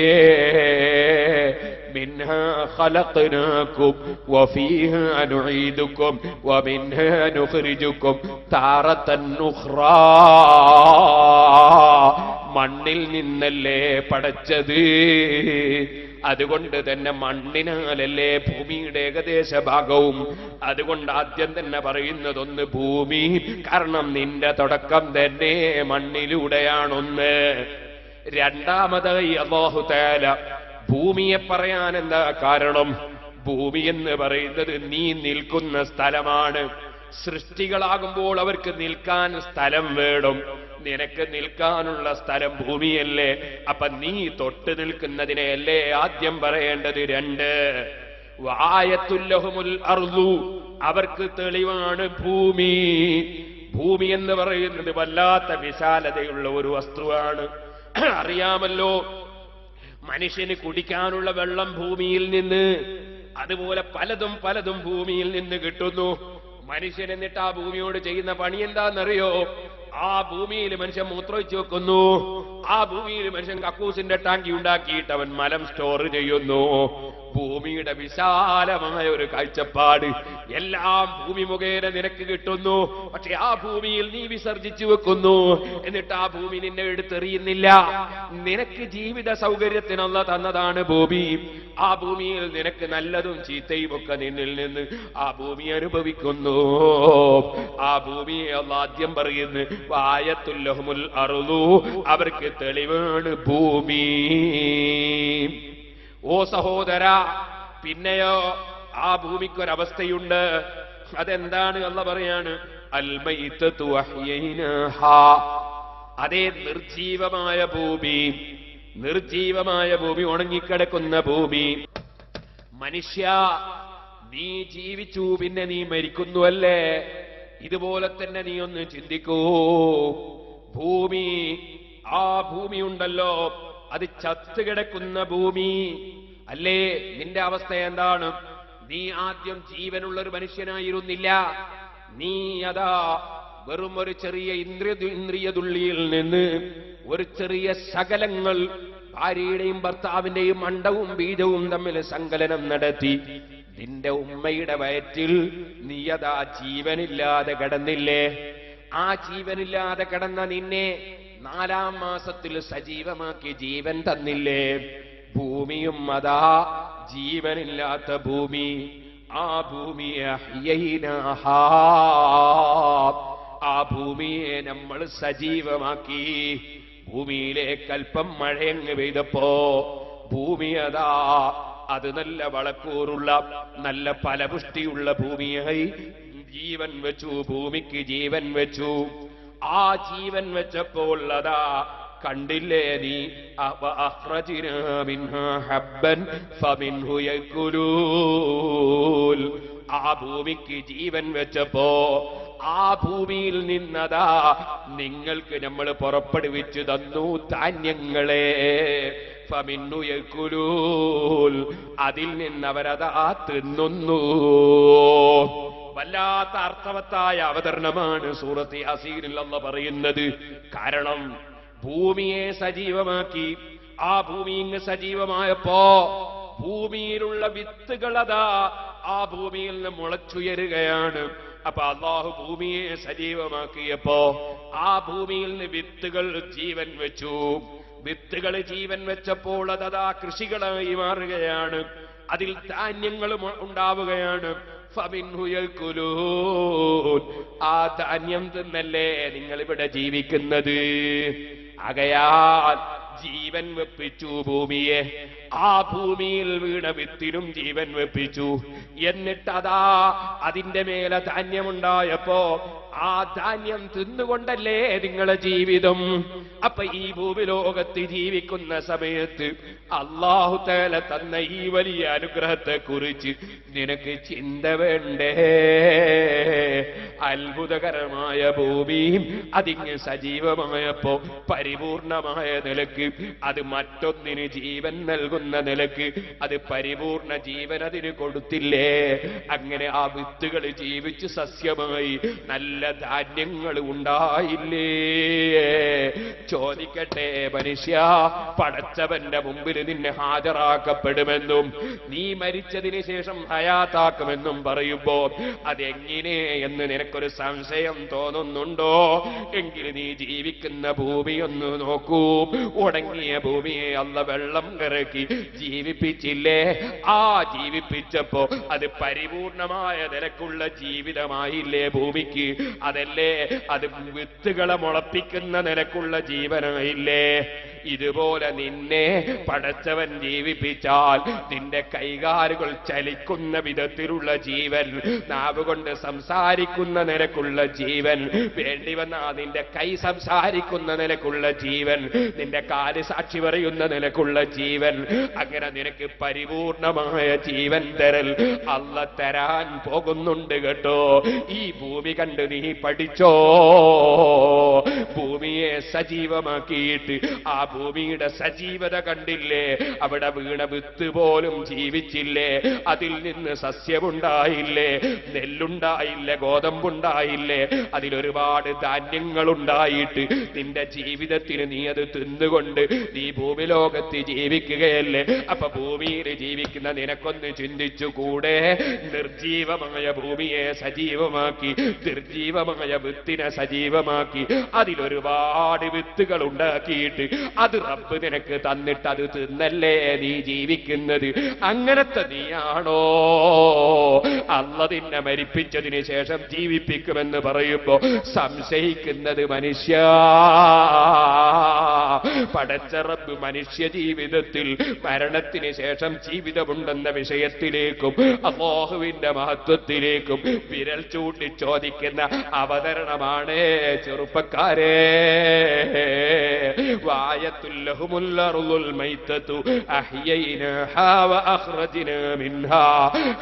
Speaker 1: മിൻഹാ ഖലഖനാകും വഫീഹാ നുഈദുകും വമിൻഹാ നുഖ്രിജുകും താറത്തൻ ഉഖ്റാ. മണ്ണിൽ നിന്നല്ലേ പടച്ചത്. അതുകൊണ്ട് തന്നെ മണ്ണിനാലല്ലേ ഭൂമിയുടെ ഏകദേശ ഭാഗവും. അതുകൊണ്ട് ആദ്യം തന്നെ പറയുന്നതൊന്ന് ഭൂമി, കാരണം നിന്റെ തുടക്കം തന്നെ മണ്ണിലൂടെയാണൊന്ന്. രണ്ടാമതായി അല്ലാഹു തആല ഭൂമിയെ പറയാൻ എന്താ കാരണം? ഭൂമി എന്ന് പറയുന്നത് നീ നിൽക്കുന്ന സ്ഥലമാണ്. സൃഷ്ടികളാകുമ്പോൾ അവർക്ക് നിൽക്കാൻ സ്ഥലം വേണം. നിനക്ക് നിൽക്കാനുള്ള സ്ഥലം ഭൂമിയല്ലേ? അപ്പൊ നീ തൊട്ട് നിൽക്കുന്നതിനെയല്ലേ ആദ്യം പറയേണ്ടത്? രണ്ട്, വആയത്തുല്ലഹുമുൽ അർളു, അവർക്ക് തെളിവാണ് ഭൂമി. ഭൂമി എന്ന് പറയുന്നത് വല്ലാത്ത വിശാലതയുള്ള ഒരു വസ്തുവാണ്. അറിയാമല്ലോ, മനുഷ്യന് കുടിക്കാനുള്ള വെള്ളം ഭൂമിയിൽ നിന്ന്, അതുപോലെ പലതും പലതും ഭൂമിയിൽ നിന്ന് കിട്ടുന്നു. മനുഷ്യൻ എന്നിട്ട് ആ ഭൂമിയോട് ചെയ്യുന്ന പണി എന്താണെന്നറിയോ? ആ ഭൂമിയിൽ മനുഷ്യൻ മൂത്രമൊഴിച്ചു വെക്കുന്നു. ആ ഭൂമിയിൽ മനുഷ്യൻ കക്കൂസിന്റെ ടാങ്കി ഉണ്ടാക്കിയിട്ട് അവൻ മലം സ്റ്റോർ ചെയ്യുന്നു. ഭൂമിയുടെ വിശാലമായ ഒരു കാഴ്ചപ്പാട് എല്ലാം ഭൂമി മുഖേന നിനക്ക് കിട്ടുന്നു. പക്ഷെ ആ ഭൂമിയിൽ നീ വിസർജിച്ചു വെക്കുന്നു. എന്നിട്ട് ആ ഭൂമി നിന്നെ എടുത്തെറിയുന്നില്ല. നിനക്ക് ജീവിത സൗകര്യത്തിനുള്ള തന്നതാണ് ഭൂമി. ആ ഭൂമിയിൽ നിനക്ക് നല്ലതും ചീത്തയും ഒക്കെ നിന്നിൽ നിന്ന് ആ ഭൂമി അനുഭവിക്കുന്നു. ആ ഭൂമിയെ അല്ലാഹു ആദ്യം പറയുന്നു വആയത്തുല്ലഹുമുൽ അർളു, അവർക്ക് തെളിവാണ് ഭൂമി. ഓ സഹോദര, പിന്നെയോ ആ ഭൂമിക്കൊരവസ്ഥയുണ്ട്. അതെന്താണ്? അല്ലാഹു പറയാണ് അൽ മൈതതു വഹ്യൈനാഹാ. അതേ നിർജീവമായ ഭൂമി, നിർജീവമായ ഭൂമി, ഉണങ്ങിക്കിടക്കുന്ന ഭൂമി. മനുഷ്യ, നീ ജീവിച്ചു, പിന്നെ നീ മരിക്കുന്നുവല്ലേ? ഇതുപോലെ തന്നെ നീ ഒന്ന് ചിന്തിക്കൂ. ഭൂമി, ആ ഭൂമി ഉണ്ടല്ലോ, അത് ചത്തുകിടക്കുന്ന ഭൂമി അല്ലേ? നിന്റെ അവസ്ഥ എന്താണ്? നീ ആദ്യം ജീവനുള്ള ഒരു മനുഷ്യനായിരുന്നില്ല. നീ അതാ വെറും ഒരു ചെറിയ ഇന്ദ്രിയതുള്ളിയിൽ നിന്ന് ഒരു ചെറിയ ശകലങ്ങൾ, ഭാര്യയുടെയും ഭർത്താവിന്റെയും അണ്ടവും ബീജവും തമ്മിൽ സങ്കലനം നടത്തി നിന്റെ ഉമ്മയുടെ വയറ്റിൽ നീയതാ ജീവനില്ലാതെ കിടന്നില്ലേ? ആ ജീവനില്ലാതെ കിടന്ന നിന്നെ 4-ാം മാസത്തിൽ സജീവമാക്കി ജീവൻ തന്നില്ലേ? ഭൂമിയും അതാ ജീവനില്ലാത്ത ഭൂമി. ആ ഭൂമിയെ അഹ്യൈനാഹാ, ആ ഭൂമിയെ നമ്മൾ സജീവമാക്കി. ഭൂമിയിലേക്ക് അല്പം മഴയങ്ങ് പെയ്തപ്പോ ഭൂമി അതാ അത് നല്ല വളക്കൂറുള്ള നല്ല ഫലപുഷ്ടിയുള്ള ഭൂമിയായി ജീവൻ വെച്ചു. ഭൂമിക്ക് ജീവൻ വെച്ചു. ആ ജീവൻ വെച്ചപ്പോൾ അതാ കണ്ടില്ലേ നീ, അഖ്റജ്നാ മിൻഹാ ഹബ്ബൻ ഫമിൻഹു യഅ്കുലൂൻ. ആ ഭൂമിക്ക് ജീവൻ വെച്ചപ്പോ ആ ഭൂമിയിൽ നിന്നതാ നിങ്ങൾക്ക് നമ്മൾ പുറപ്പെടുവിച്ചു തന്നു ധാന്യങ്ങളെ. ഫമിൻഹു യഅ്കുലൂൻ, അതിൽ നിന്നവരതാ തിന്നുന്നു. വല്ലാത്ത അർത്ഥവത്തായ അവതരണമാണ് സൂറത്ത് യാസീനിൽ അല്ലാഹു പറയുന്നത്. കാരണം ഭൂമിയെ സജീവമാക്കി. ആ ഭൂമി ഇങ്ങ് സജീവമായപ്പോ ഭൂമിയിലുള്ള വിത്തുകളതാ ആ ഭൂമിയിൽ നിന്ന് മുളച്ചുയരുകയാണ്. അപ്പൊ അല്ലാഹു ഭൂമിയെ സജീവമാക്കിയപ്പോ ആ ഭൂമിയിൽ നിന്ന് വിത്തുകൾ ജീവൻ വെച്ചു. വിത്തുകൾ ജീവൻ വെച്ചപ്പോൾ അതതാ കൃഷികളായി മാറുകയാണ്. അതിൽ ധാന്യങ്ങൾ ഉണ്ടാവുകയാണ്. ഫമിൻഹു യഅ്കുലൂൻ, ആ ധാന്യം തിന്നല്ലേ നിങ്ങൾ ഇവിടെ ജീവിക്കുന്നത്. ആകയാൽ ജീവൻ വെപ്പിച്ചു ഭൂമിയെ. ആ ഭൂമിയിൽ വീണ വിത്തിനും ജീവൻ വെപ്പിച്ചു. എന്നിട്ടതാ അതിന്റെ മേലെ ധാന്യമുണ്ടായപ്പോ ആ ധാന്യം തിന്നുകൊണ്ടല്ലേ നിങ്ങളെ ജീവിതം. അപ്പൊ ഈ ഭൂമിലോകത്ത് ജീവിക്കുന്ന സമയത്ത് അല്ലാഹു തആല തന്ന ഈ വലിയ അനുഗ്രഹത്തെ കുറിച്ച് നിനക്ക് ചിന്ത വേണ്ടേ? അത്ഭുതകരമായ ഭൂമിയും അതിങ്ങ് സജീവമായപ്പോ പരിപൂർണമായ നിലക്ക് അത് മറ്റൊന്നിന് ജീവൻ നൽകുന്ന നിലക്ക് അത് പരിപൂർണ ജീവൻ അതിന് കൊടുത്തില്ലേ? അങ്ങനെ ആ വിത്തുകൾ ജീവിച്ച് സസ്യമായി നല്ല നല്ല ധാന്യങ്ങൾ ഉണ്ടായില്ലേ? ചോദിക്കട്ടെ മനുഷ്യ, പടച്ചവന്റെ മുമ്പിൽ നിന്നെ ഹാജരാക്കപ്പെടുമെന്നും നീ മരിച്ചതിന് ശേഷം ഹയാത്താക്കുമെന്നും പറയുമ്പോ അതെങ്ങനെ എന്ന് നിനക്കൊരു സംശയം തോന്നുന്നുണ്ടോ? എങ്കിൽ നീ ജീവിക്കുന്ന ഭൂമി ഒന്ന് നോക്കൂ. ഉണങ്ങിയ ഭൂമിയെ അല്ല വെള്ളം ഇറക്കി ജീവിപ്പിച്ചില്ലേ? ആ ജീവിപ്പിച്ചപ്പോ അത് പരിപൂർണമായ നിലക്കുള്ള ജീവിതമായില്ലേ ഭൂമിക്ക്? അതല്ലേ അത് വിത്തുകളെ മുളപ്പിക്കുന്ന നിലക്കുള്ള ജീവനായില്ലേ? ഇതുപോലെ നിന്നെ പടച്ചവൻ ജീവിപ്പിച്ചാൽ നിന്റെ കൈകാലുകൾ ചലിക്കുന്ന വിധത്തിലുള്ള ജീവൻ, നാവ് കൊണ്ട് സംസാരിക്കുന്ന നിലക്കുള്ള ജീവൻ, വേണ്ടി വന്നാൽ നിന്റെ കൈ സംസാരിക്കുന്ന നിലക്കുള്ള ജീവൻ, നിന്റെ കാല് സാക്ഷി പറയുന്ന നിലക്കുള്ള ജീവൻ, അങ്ങനെ നിനക്ക് പരിപൂർണമായ ജീവൻ തരൽ അല്ല തരാൻ പോകുന്നുണ്ട് കേട്ടോ. ഈ ഭൂമി കണ്ട് നീ പഠിച്ചോ. ഭൂമിയെ സജീവമാക്കിയിട്ട് ആ ഭൂമിയുടെ സജീവത കണ്ടില്ലേ? അവിടെ വീണ വിത്ത് പോലും ജീവിച്ചില്ലേ? അതിൽ നിന്ന് സസ്യമുണ്ടായില്ലേ? നെല്ലുണ്ടായില്ലേ? ഗോതമ്പുണ്ടായില്ലേ? അതിലൊരുപാട് ധാന്യങ്ങളുണ്ടായിട്ട് നിന്റെ ജീവിതത്തിന് നീ അത് തിന്നുകൊണ്ട് നീ ഭൂമി ലോകത്ത് ജീവിക്കുകയല്ലേ? അപ്പൊ ഭൂമിയിൽ ജീവിക്കുന്ന നിനക്കൊന്ന് ചിന്തിച്ചുകൂടെ? നിർജീവമായ ഭൂമിയെ സജീവമാക്കി, നിർജീവമായ വിത്തിനെ സജീവമാക്കി, അതിലൊരുപാട് വിത്തുകൾ ഉണ്ടാക്കിയിട്ട് അത് റബ്ബ് നിനക്ക് തന്നിട്ട് അത് തിന്നല്ലേ നീ ജീവിക്കുന്നത്? അങ്ങനത്തെ നീയാണോ? അല്ല നിന്നെ മരിപ്പിച്ചതിന് ശേഷം ജീവിപ്പിക്കുമെന്ന് പറയുമ്പോ സംശയിക്കുന്നത് മനുഷ്യ. പടച്ച റബ്ബ് മനുഷ്യ ജീവിതത്തിൽ മരണത്തിന് ശേഷം ജീവിതമുണ്ടെന്ന വിഷയത്തിലേക്കും അല്ലാഹുവിന്റെ മഹത്വത്തിലേക്കും വിരൽ ചൂണ്ടി ചോദിക്കുന്ന അവതരണമാണ് ചെറുപ്പക്കാരെ. വായത്തുൽ ലഹുമുൽ അർളുൽ മൈതതു അഹ്യൈനാഹാ വഅഖ്റജ്നാ മിൻഹാ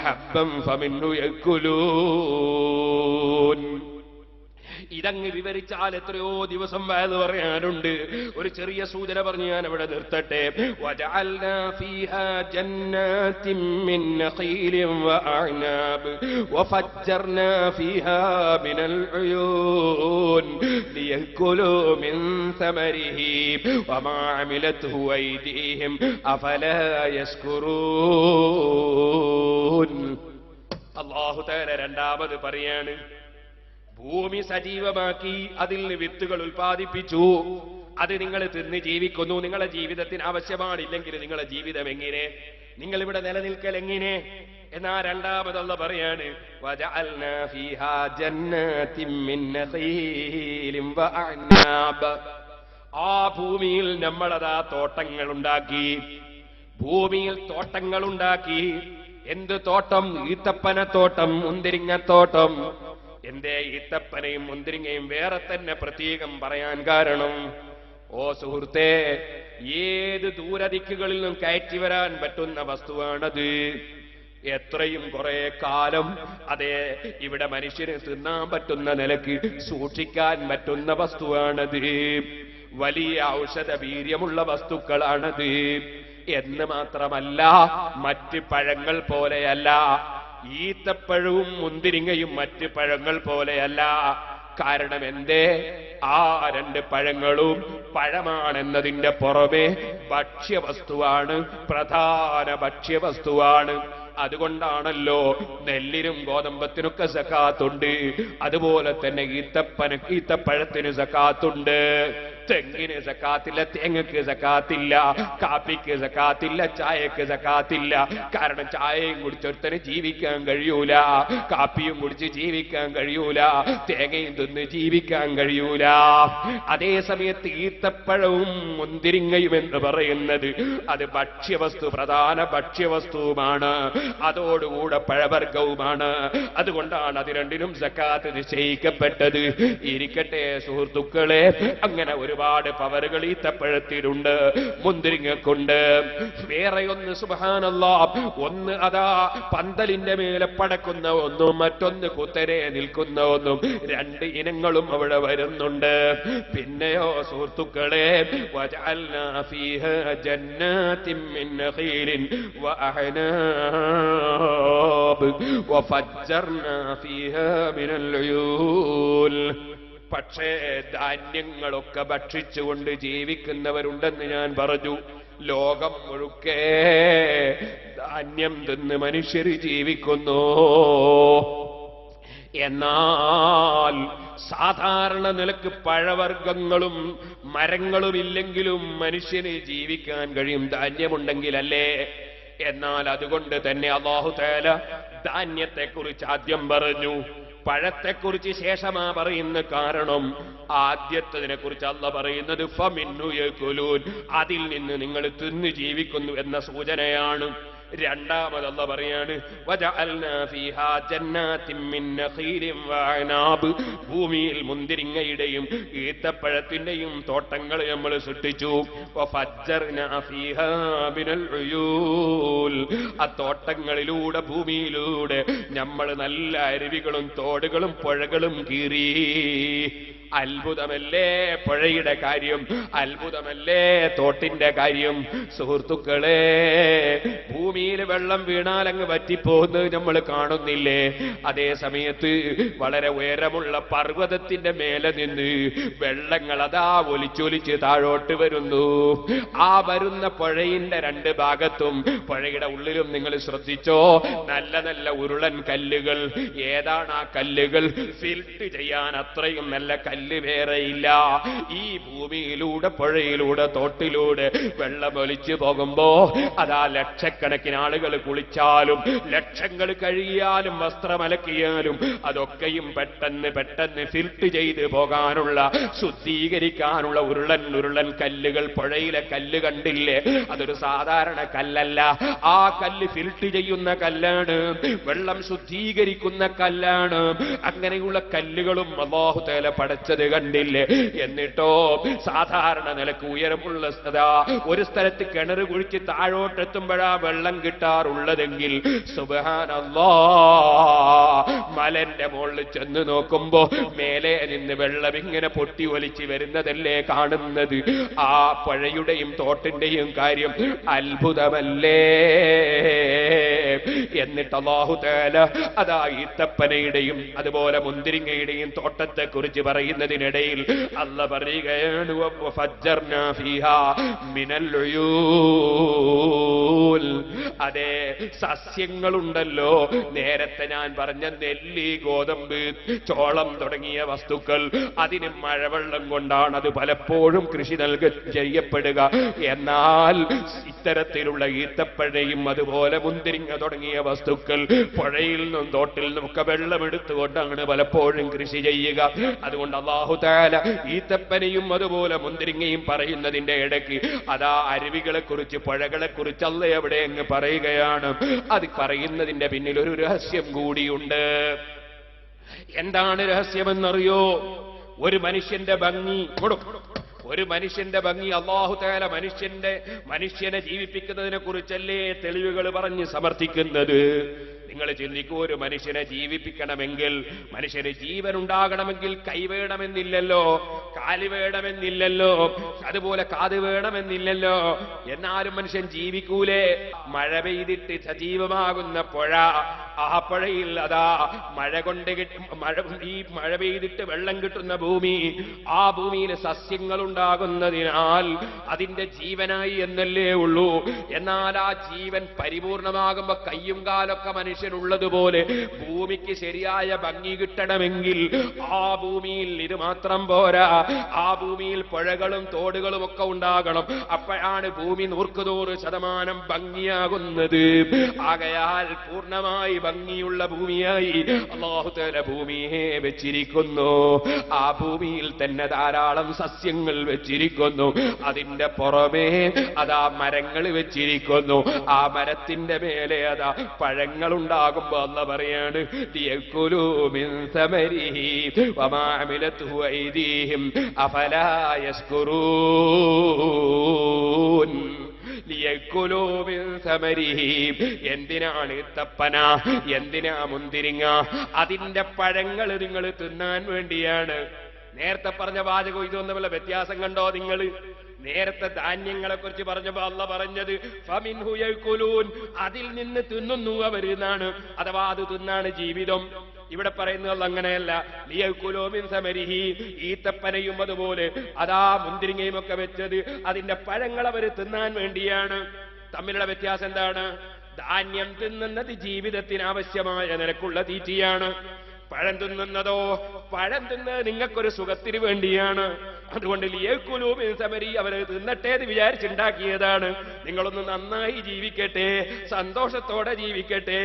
Speaker 1: ഹബ്ബൻ ഫമിൻഹു യഅ്കുലൂൻ. ഇതങ്ങ് വിവരിച്ചാൽ എത്രയോ ദിവസം വയത് പറയാനുണ്ട്. ഒരു ചെറിയ സൂചന പറഞ്ഞ് ഞാൻ അവിടെ നിർത്തട്ടെ. വജഅൽനാ ഫീഹാ ജന്നാത്തിൻ മിൻ നഖീലിൻ വഅഅനാബ് വഫജ്ജർനാ ഫീഹാ മിനൽ ഉയൂൻ ലിയഅ്കുലൂ മിൻ സമരിഹി വമാ അമിലത്ഹു അയ്ദീഹിം അഫലാ യശ്കുറൂൻ. അല്ലാഹു തആല രണ്ടാമത് പറയാണ്, ഭൂമി സജീവമാക്കി അതിൽ നിന്ന് വിത്തുകൾ ഉൽപ്പാദിപ്പിച്ചു, അത് നിങ്ങൾ തിന്ന് ജീവിക്കുന്നു. നിങ്ങളുടെ ജീവിതത്തിന് ആവശ്യമാണില്ലെങ്കിൽ നിങ്ങളുടെ ജീവിതം എങ്ങനെ? നിങ്ങൾ ഇവിടെ നിലനിൽക്കൽ എങ്ങനെ? എന്നാ രണ്ടാമതല്ല പറയാണ്, വജഅൽനാ ഫീഹാ ജന്നാത്തിൻ മിൻ നഖീലിൻ വഅഅനാബ്. ആ ഭൂമിയിൽ നമ്മളതാ തോട്ടങ്ങൾ ഉണ്ടാക്കി. ഭൂമിയിൽ തോട്ടങ്ങൾ ഉണ്ടാക്കി. എന്ത് തോട്ടം? ഈത്തപ്പനത്തോട്ടം, മുന്തിരിങ്ങത്തോട്ടം. എന്റെ ഈത്തപ്പനയും മുന്തിരിങ്ങയും വേറെ തന്നെ പ്രത്യേകം പറയാൻ കാരണം, ഓ സുഹൃത്തേ, ഏത് ദൂരദിക്കുകളിൽ നിന്നും കയറ്റി വരാൻ പറ്റുന്ന വസ്തുവാണത്. എത്രയും കുറെ കാലം അതേ ഇവിടെ മനുഷ്യന് തിന്നാൻ പറ്റുന്ന നിലക്ക് സൂക്ഷിക്കാൻ പറ്റുന്ന വസ്തുവാണത്. വലിയ ഔഷധ വീര്യമുള്ള വസ്തുക്കളാണത്. എന്ന് മാത്രമല്ല, മറ്റ് പഴങ്ങൾ പോലെയല്ല. ഈത്തപ്പഴവും മുന്തിരിങ്ങയും മറ്റ് പഴങ്ങൾ പോലെയല്ല. കാരണം എന്തേ? ആ രണ്ട് പഴങ്ങളും പഴമാണെന്നതിന്റെ പുറമെ ഭക്ഷ്യവസ്തുവാണ്, പ്രധാന ഭക്ഷ്യവസ്തുവാണ്. അതുകൊണ്ടാണല്ലോ നെല്ലിനും ഗോതമ്പത്തിനൊക്കെ സക്കാത്തുണ്ട്. അതുപോലെ തന്നെ ഈത്തപ്പഴത്തിന് സക്കാത്തുണ്ട്. തെങ്ങിന് സക്കാത്തില്ല, തേങ്ങക്ക് സക്കാത്തില്ല, കാപ്പിക്ക് സക്കാത്തില്ല, ചായക്ക് സക്കാത്തില്ല. കാരണം ചായയും കുടിച്ചൊരുത്തന് ജീവിക്കാൻ കഴിയൂല, കാപ്പിയും കുടിച്ച് ജീവിക്കാൻ കഴിയൂല, തേങ്ങയും തിന്ന് ജീവിക്കാൻ കഴിയൂല. അതേ സമയത്ത് ഈത്തപ്പഴവും മുന്തിരിങ്ങയും എന്ന് പറയുന്നത് അത് ഭക്ഷ്യവസ്തു, പ്രധാന ഭക്ഷ്യവസ്തുവുമാണ്. അതോടുകൂടെ പഴവർഗവുമാണ്. അതുകൊണ്ടാണ് അത് രണ്ടിനും സക്കാത്ത് നിശ്ചയിക്കപ്പെട്ടത്. ഇരിക്കട്ടെ സുഹൃത്തുക്കളെ, അങ്ങനെ ഒരുപാട് ഒരുപാട് പവറുകൾ ഈത്തപ്പഴത്തിലുണ്ട്, മുന്തിരിങ്ങക്കുണ്ട്. വേറെ ഒന്ന് സുബ്ഹാനല്ലാഹ്, ഒന്ന് അതാ പന്തലിന്റെ മേലെ പടക്കുന്ന ഒന്നും മറ്റൊന്ന് കുത്തരെ നിൽക്കുന്ന ഒന്നും, രണ്ട് ഇനങ്ങളും അവിടെ വരുന്നുണ്ട്. പിന്നെയോ സുഹൃത്തുക്കളെ, വജഅൽനാ ഫീഹാ ജന്നാത്തിൻ മിൻ നഖീലിൻ വഅഅനാബ് വഫജ്ജർനാ ഫീഹാ മിനൽ ഉയൂൽ. പക്ഷേ ധാന്യങ്ങളൊക്കെ ഭക്ഷിച്ചുകൊണ്ട് ജീവിക്കുന്നവരുണ്ടെന്ന് ഞാൻ പറഞ്ഞു. ലോകം മുഴുക്കെ ധാന്യം തിന്ന് മനുഷ്യർ ജീവിക്കുന്നു. എന്നാൽ സാധാരണ നിലക്ക് പഴവർഗ്ഗങ്ങളും മരങ്ങളും ഇല്ലെങ്കിലും മനുഷ്യന് ജീവിക്കാൻ കഴിയും, ധാന്യമുണ്ടെങ്കിലല്ലേ. എന്നാൽ അതുകൊണ്ട് തന്നെ അല്ലാഹു തആല ധാന്യത്തെക്കുറിച്ച് ആദ്യം പറഞ്ഞു, പഴത്തെക്കുറിച്ച് ശേഷമാ പറയുന്ന. കാരണം ആദ്യത്തതിനെ കുറിച്ച് അല്ലാഹു പറയുന്നത് ഫമിന്നു യകുലൂൻ, അതിൽ നിന്ന് നിങ്ങൾ തിന്ന് ജീവിക്കുന്നു എന്ന സൂചനയാണ്. രണ്ടാമത് അല്ലാഹു പറയാണ് വജഅൽനാ ഫീഹാ ജന്നാത്തിൻ മിൻ നഖീലിൻ വഅനാബ്, ഭൂമിയിൽ മുന്തിരിങ്ങയുടെയും ഈത്തപ്പഴത്തിന്റെയും തോട്ടങ്ങൾ നമ്മൾ സൃഷ്ടിച്ചു. വഫജ്ജർനാ ഫീഹാ മിനൽ ഉയൂൽ, ആ തോട്ടങ്ങളിലൂടെ ഭൂമിയിലൂടെ നമ്മൾ നല്ല അരുവികളും തോടുകളും പുഴകളും കീറി. അത്ഭുതമല്ലേ പുഴയുടെ കാര്യം, അത്ഭുതമല്ലേ തോട്ടിന്റെ കാര്യം. സുഹൃത്തുക്കളെ, ഭൂമിയിൽ വെള്ളം വീണാൽ അങ്ങ് വറ്റിപ്പോകുന്നത് നമ്മൾ കാണുന്നില്ലേ? അതേ സമയത്ത് വളരെ ഉയരമുള്ള പർവ്വതത്തിന്റെ മേലെ നിന്ന് വെള്ളങ്ങൾ അതാ ഒലിച്ചൊലിച്ച് താഴോട്ട് വരുന്നു. ആ വരുന്ന പുഴയുടെ രണ്ട് ഭാഗത്തും പുഴയുടെ ഉള്ളിലും നിങ്ങൾ ശ്രദ്ധിച്ചോ, നല്ല നല്ല ഉരുളൻ കല്ലുകൾ. ഏതാണ് ആ കല്ലുകൾ? ഫിൽട്ട് ചെയ്യാൻ അത്രയും നല്ല കല്ല് വേറെയില്ല. ഈ ഭൂമിയിലൂടെ പുഴയിലൂടെ തോട്ടിലൂടെ വെള്ളം ഒലിച്ചു പോകുമ്പോ അതാ ലക്ഷക്കണക്കിന് ആളുകൾ കുളിച്ചാലും ലക്ഷങ്ങൾ കഴുകിയാലും വസ്ത്രമലക്കിയാലും അതൊക്കെയും പെട്ടെന്ന് പെട്ടെന്ന് ഫിൽട്ട് ചെയ്ത് പോകാനുള്ള, ശുദ്ധീകരിക്കാനുള്ള ഉരുളൻ കല്ലുകൾ. പുഴയിലെ കല്ല് കണ്ടില്ലേ? അതൊരു സാധാരണ കല്ലല്ല, ആ കല്ല് ഫിൽട്ട് ചെയ്യുന്ന കല്ലാണ്, വെള്ളം ശുദ്ധീകരിക്കുന്ന കല്ലാണ്. അങ്ങനെയുള്ള കല്ലുകളും അല്ലാഹു തആല പടച്ചത് കണ്ടില്ലേ? എന്നിട്ടോ സാധാരണ നിലക്ക് ഉയരമുള്ള ഒരു സ്ഥലത്ത് കിണർ കുഴിച്ച് താഴോട്ടെത്തുമ്പോഴാ വെള്ളം കിട്ടാറുള്ളതെങ്കിൽ സുബ്ഹാനല്ലാഹ്, മലന്റെ മുകളിൽ ചെന്ന് നോക്കുമ്പോ മേലെ നിന്ന് വെള്ളം ഇങ്ങനെ പൊട്ടി ഒലിച്ച് വരുന്നതല്ലേ കാണുന്നത്? ആ പുഴയുടെയും തോട്ടിന്റെയും കാര്യം അത്ഭുതമല്ലേ? എന്നിട്ട് അല്ലാഹു തആല അതാ ഈത്തപ്പനയുടെയും അതുപോലെ മുന്തിരിങ്ങയുടെയും തോട്ടത്തെ കുറിച്ച് പറയുന്നതിനിടയിൽ അല്ലാഹു പറയുകയാണ് വഫജ്ജർനാ ഫീഹാ മിനൽ ഉയൂൽ. അതെ, സസ്യങ്ങളുണ്ടല്ലോ, നേരത്തെ ഞാൻ പറഞ്ഞ നെല്ലി, ഗോതമ്പ്, ചോളം തുടങ്ങിയ വസ്തുക്കൾ, അതിന് മഴവെള്ളം കൊണ്ടാണ് അത് പലപ്പോഴും കൃഷി ചെയ്യപ്പെടുക. എന്നാൽ ഇത്തരത്തിലുള്ള ഈത്തപ്പഴയും അതുപോലെ മുന്തിരിങ്ങ തുടങ്ങിയ വസ്തുക്കൾ പുഴയിൽ നിന്നും തോട്ടിൽ നിന്നൊക്കെ വെള്ളമെടുത്തുകൊണ്ടാണ് പലപ്പോഴും കൃഷി ചെയ്യുക. അതുകൊണ്ട് അല്ലാഹു തആല ഈത്തപ്പനയും അതുപോലെ മുന്തിരിങ്ങയും പറയുന്നതിന്റെ ഇടയ്ക്ക് അതാ അരുവികളെ കുറിച്ച്, പുഴകളെ കുറിച്ച് അല്ലാഹു എവിടെ അങ്ങ് പറയുകയാണ്. അത് പറയുന്നതിന്റെ പിന്നിൽ ഒരു രഹസ്യം കൂടിയുണ്ട്. എന്താണ് രഹസ്യമെന്നറിയോ? ഒരു മനുഷ്യന്റെ ഭംഗി, ഒരു മനുഷ്യന്റെ ഭംഗി അല്ലാഹു തആല മനുഷ്യനെ ജീവിപ്പിക്കുന്നതിനെ കുറിച്ചല്ലേ തെളിവുകൾ പറഞ്ഞ് സമർത്ഥിക്കുന്നത്. നിങ്ങൾ ചിന്തിക്കൂ, ഒരു മനുഷ്യനെ ജീവിപ്പിക്കണമെങ്കിൽ, മനുഷ്യന് ജീവൻ ഉണ്ടാകണമെങ്കിൽ കൈ വേണമെന്നില്ലല്ലോ, കാല് വേണമെന്നില്ലല്ലോ, അതുപോലെ കാത് വേണമെന്നില്ലല്ലോ. എന്നാലും മനുഷ്യൻ ജീവിക്കൂലേ? മഴ പെയ്തിട്ട് സജീവമാകുന്ന പുഴ, ആ പുഴയിൽ അതാ മഴ പെയ്തിട്ട് വെള്ളം കിട്ടുന്ന ഭൂമി, ആ ഭൂമിയിൽ സസ്യങ്ങൾ ഉണ്ടാകുന്നതിനാൽ അതിന്റെ ജീവനായി എന്നല്ലേ ഉള്ളൂ. എന്നാൽ ആ ജീവൻ പരിപൂർണമാകുമ്പോ കയ്യും കാലൊക്കെ മനുഷ്യനുള്ളതുപോലെ ഭൂമിക്ക് ശരിയായ ഭംഗി കിട്ടണമെങ്കിൽ ആ ഭൂമിയിൽ ഇത് മാത്രം പോരാ, ആ ഭൂമിയിൽ പുഴകളും തോടുകളും ഒക്കെ ഉണ്ടാകണം. അപ്പോഴാണ് ഭൂമി 100% ഭംഗിയാകുന്നത്. ആകയാൽ പൂർണ്ണമായി ഭംഗിയുള്ള ഭൂമിയായി അല്ലാഹു തആല ഭൂമിയെ വെച്ചിരിക്കുന്നു. ആ ഭൂമിയിൽ തന്നെ ധാരാളം സസ്യങ്ങൾ വെച്ചിരിക്കുന്നു. അതിന്റെ പുറമേ അതാ മരങ്ങൾ വെച്ചിരിക്കുന്നു. ആ മരത്തിന്റെ മേലെ അതാ പഴങ്ങൾ ഉണ്ടാകുമ്പോ അല്ലാഹു പറയാണ് ലിയകുലൂ മിൻ സമരിഹി വമാ അമിലതുഹു ഐദീഹിം അഫലാ യസ്കുറൂൻ. ലിയകുലൂ മിൻ സമരിഹി, എന്തിനാണ് തപ്പന, എന്തിനാ മുന്തിരിങ്ങ? അതിന്റെ പഴങ്ങൾ നിങ്ങൾ തിന്നാൻ വേണ്ടിയാണ്. നേരത്തെ പറഞ്ഞ വാചകം ഇതൊന്നും വല്ല വ്യത്യാസം കണ്ടോ നിങ്ങൾ? നേരത്തെ ധാന്യങ്ങളെ കുറിച്ച് പറഞ്ഞപ്പോ അല്ലാഹു പറഞ്ഞത് ഫമിൻഹു യഅകുലൂൻ, അതിൽ നിന്ന് തിന്നുന്നു അവരെന്നാണ്. അഥവാ അത് തിന്നാണ് ജീവിതം. ഇവിടെ പറയുന്നത് അങ്ങനെയല്ല. ലിയഅകുലൂ മിൻ സമരിഹി, ഈത്തപ്പനയും അതുപോലെ അതാ മുന്തിരിങ്ങയും ഒക്കെ വെച്ചത് അതിന്റെ പഴങ്ങൾ അവർ തിന്നാൻ വേണ്ടിയാണ്. തമ്മിലുള്ള വ്യത്യാസം എന്താണ്? ധാന്യം തിന്നുന്നത് ജീവിതത്തിന് ആവശ്യമായ നിലക്കുള്ള തീറ്റയാണ്. പഴം തിന്നുന്നതോ, പഴം തിന്നത് നിങ്ങൾക്കൊരു സുഖത്തിന് വേണ്ടിയാണ്. അതുകൊണ്ട് ലിയഅകുലൂ മിൻ സമരി, അവർ തിന്നട്ടെ എന്ന് വിചാരിച്ചുണ്ടാക്കിയതാണ്. നിങ്ങളൊന്ന് നന്നായി ജീവിക്കട്ടെ, സന്തോഷത്തോടെ ജീവിക്കട്ടെ,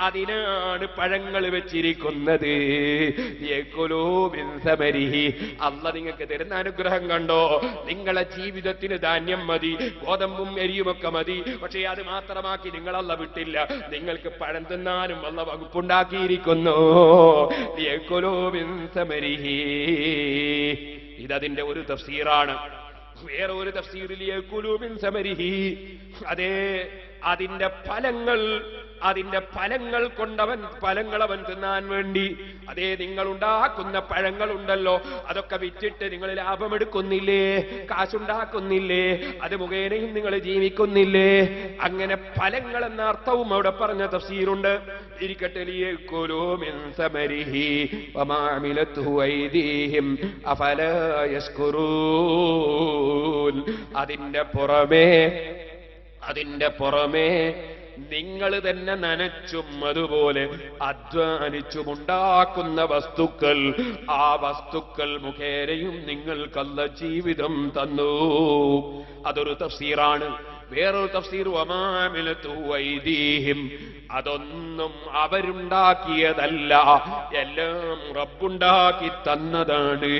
Speaker 1: അതിനാണ് പഴങ്ങൾ വെച്ചിരിക്കുന്നത്. ലിയഅകുലൂ മിൻ സമരിഹി, അല്ലാഹു നിങ്ങൾക്ക് തരുന്ന അനുഗ്രഹം കണ്ടോ? നിങ്ങളെ ജീവിതത്തിന് ധാന്യം മതി, ഗോതമ്പും അരിയുമൊക്കെ മതി. പക്ഷേ അത് മാത്രമാക്കി നിങ്ങൾ അല്ലാഹു വിട്ടില്ല. നിങ്ങൾക്ക് പഴം തിന്നാനും അല്ലാഹു വകുപ്പുണ്ടാക്കിയിരിക്കുന്നു. ലിയഅകുലൂ മിൻ സമരിഹി, ഇതതിന്റെ ഒരു തഫ്സീറാണ്. വേറെ ഒരു തഫ്സീറിൽ ലിയഅകുലൂ മിൻ സമരിഹി, അതേ അതിന്റെ ഫലങ്ങൾ കൊണ്ടവൻ ഫലങ്ങളവൻ തിന്നാൻ വേണ്ടി. അതേ നിങ്ങൾ ഉണ്ടാക്കുന്ന പഴങ്ങളുണ്ടല്ലോ, അതൊക്കെ വിറ്റിട്ട് നിങ്ങൾ ലാഭമെടുക്കുന്നില്ലേ, കാശുണ്ടാക്കുന്നില്ലേ, അത് മുഖേനയും നിങ്ങൾ ജീവിക്കുന്നില്ലേ? അങ്ങനെ ഫലങ്ങൾ എന്ന അർത്ഥവും അവിടെ പറഞ്ഞ തഫ്സീറുണ്ട്. ഇരിക്കട്ടെ, ലിയഅകുലൂ മിൻ സമരിഹി വമാ അമിലതുഹു ഐദീഹിം അഫലാ യസ്കുറൂൻ. അതിന്റെ പുറമേ നിങ്ങൾ തന്നെ നനച്ചും അതുപോലെ അധ്വാനിച്ചുമുണ്ടാക്കുന്ന വസ്തുക്കൾ, ആ വസ്തുക്കൾ മുഖേനയും നിങ്ങൾക്കല്ല ജീവിതം തന്നു. അതൊരു തഫ്സീറാണ്. വേറൊരു തഫ്സീർ വമാ അമിലതുഹു ഐദീഹിം, അതൊന്നും അവരുണ്ടാക്കിയതല്ല, എല്ലാം റബ്ബുണ്ടാക്കി തന്നതാണ്.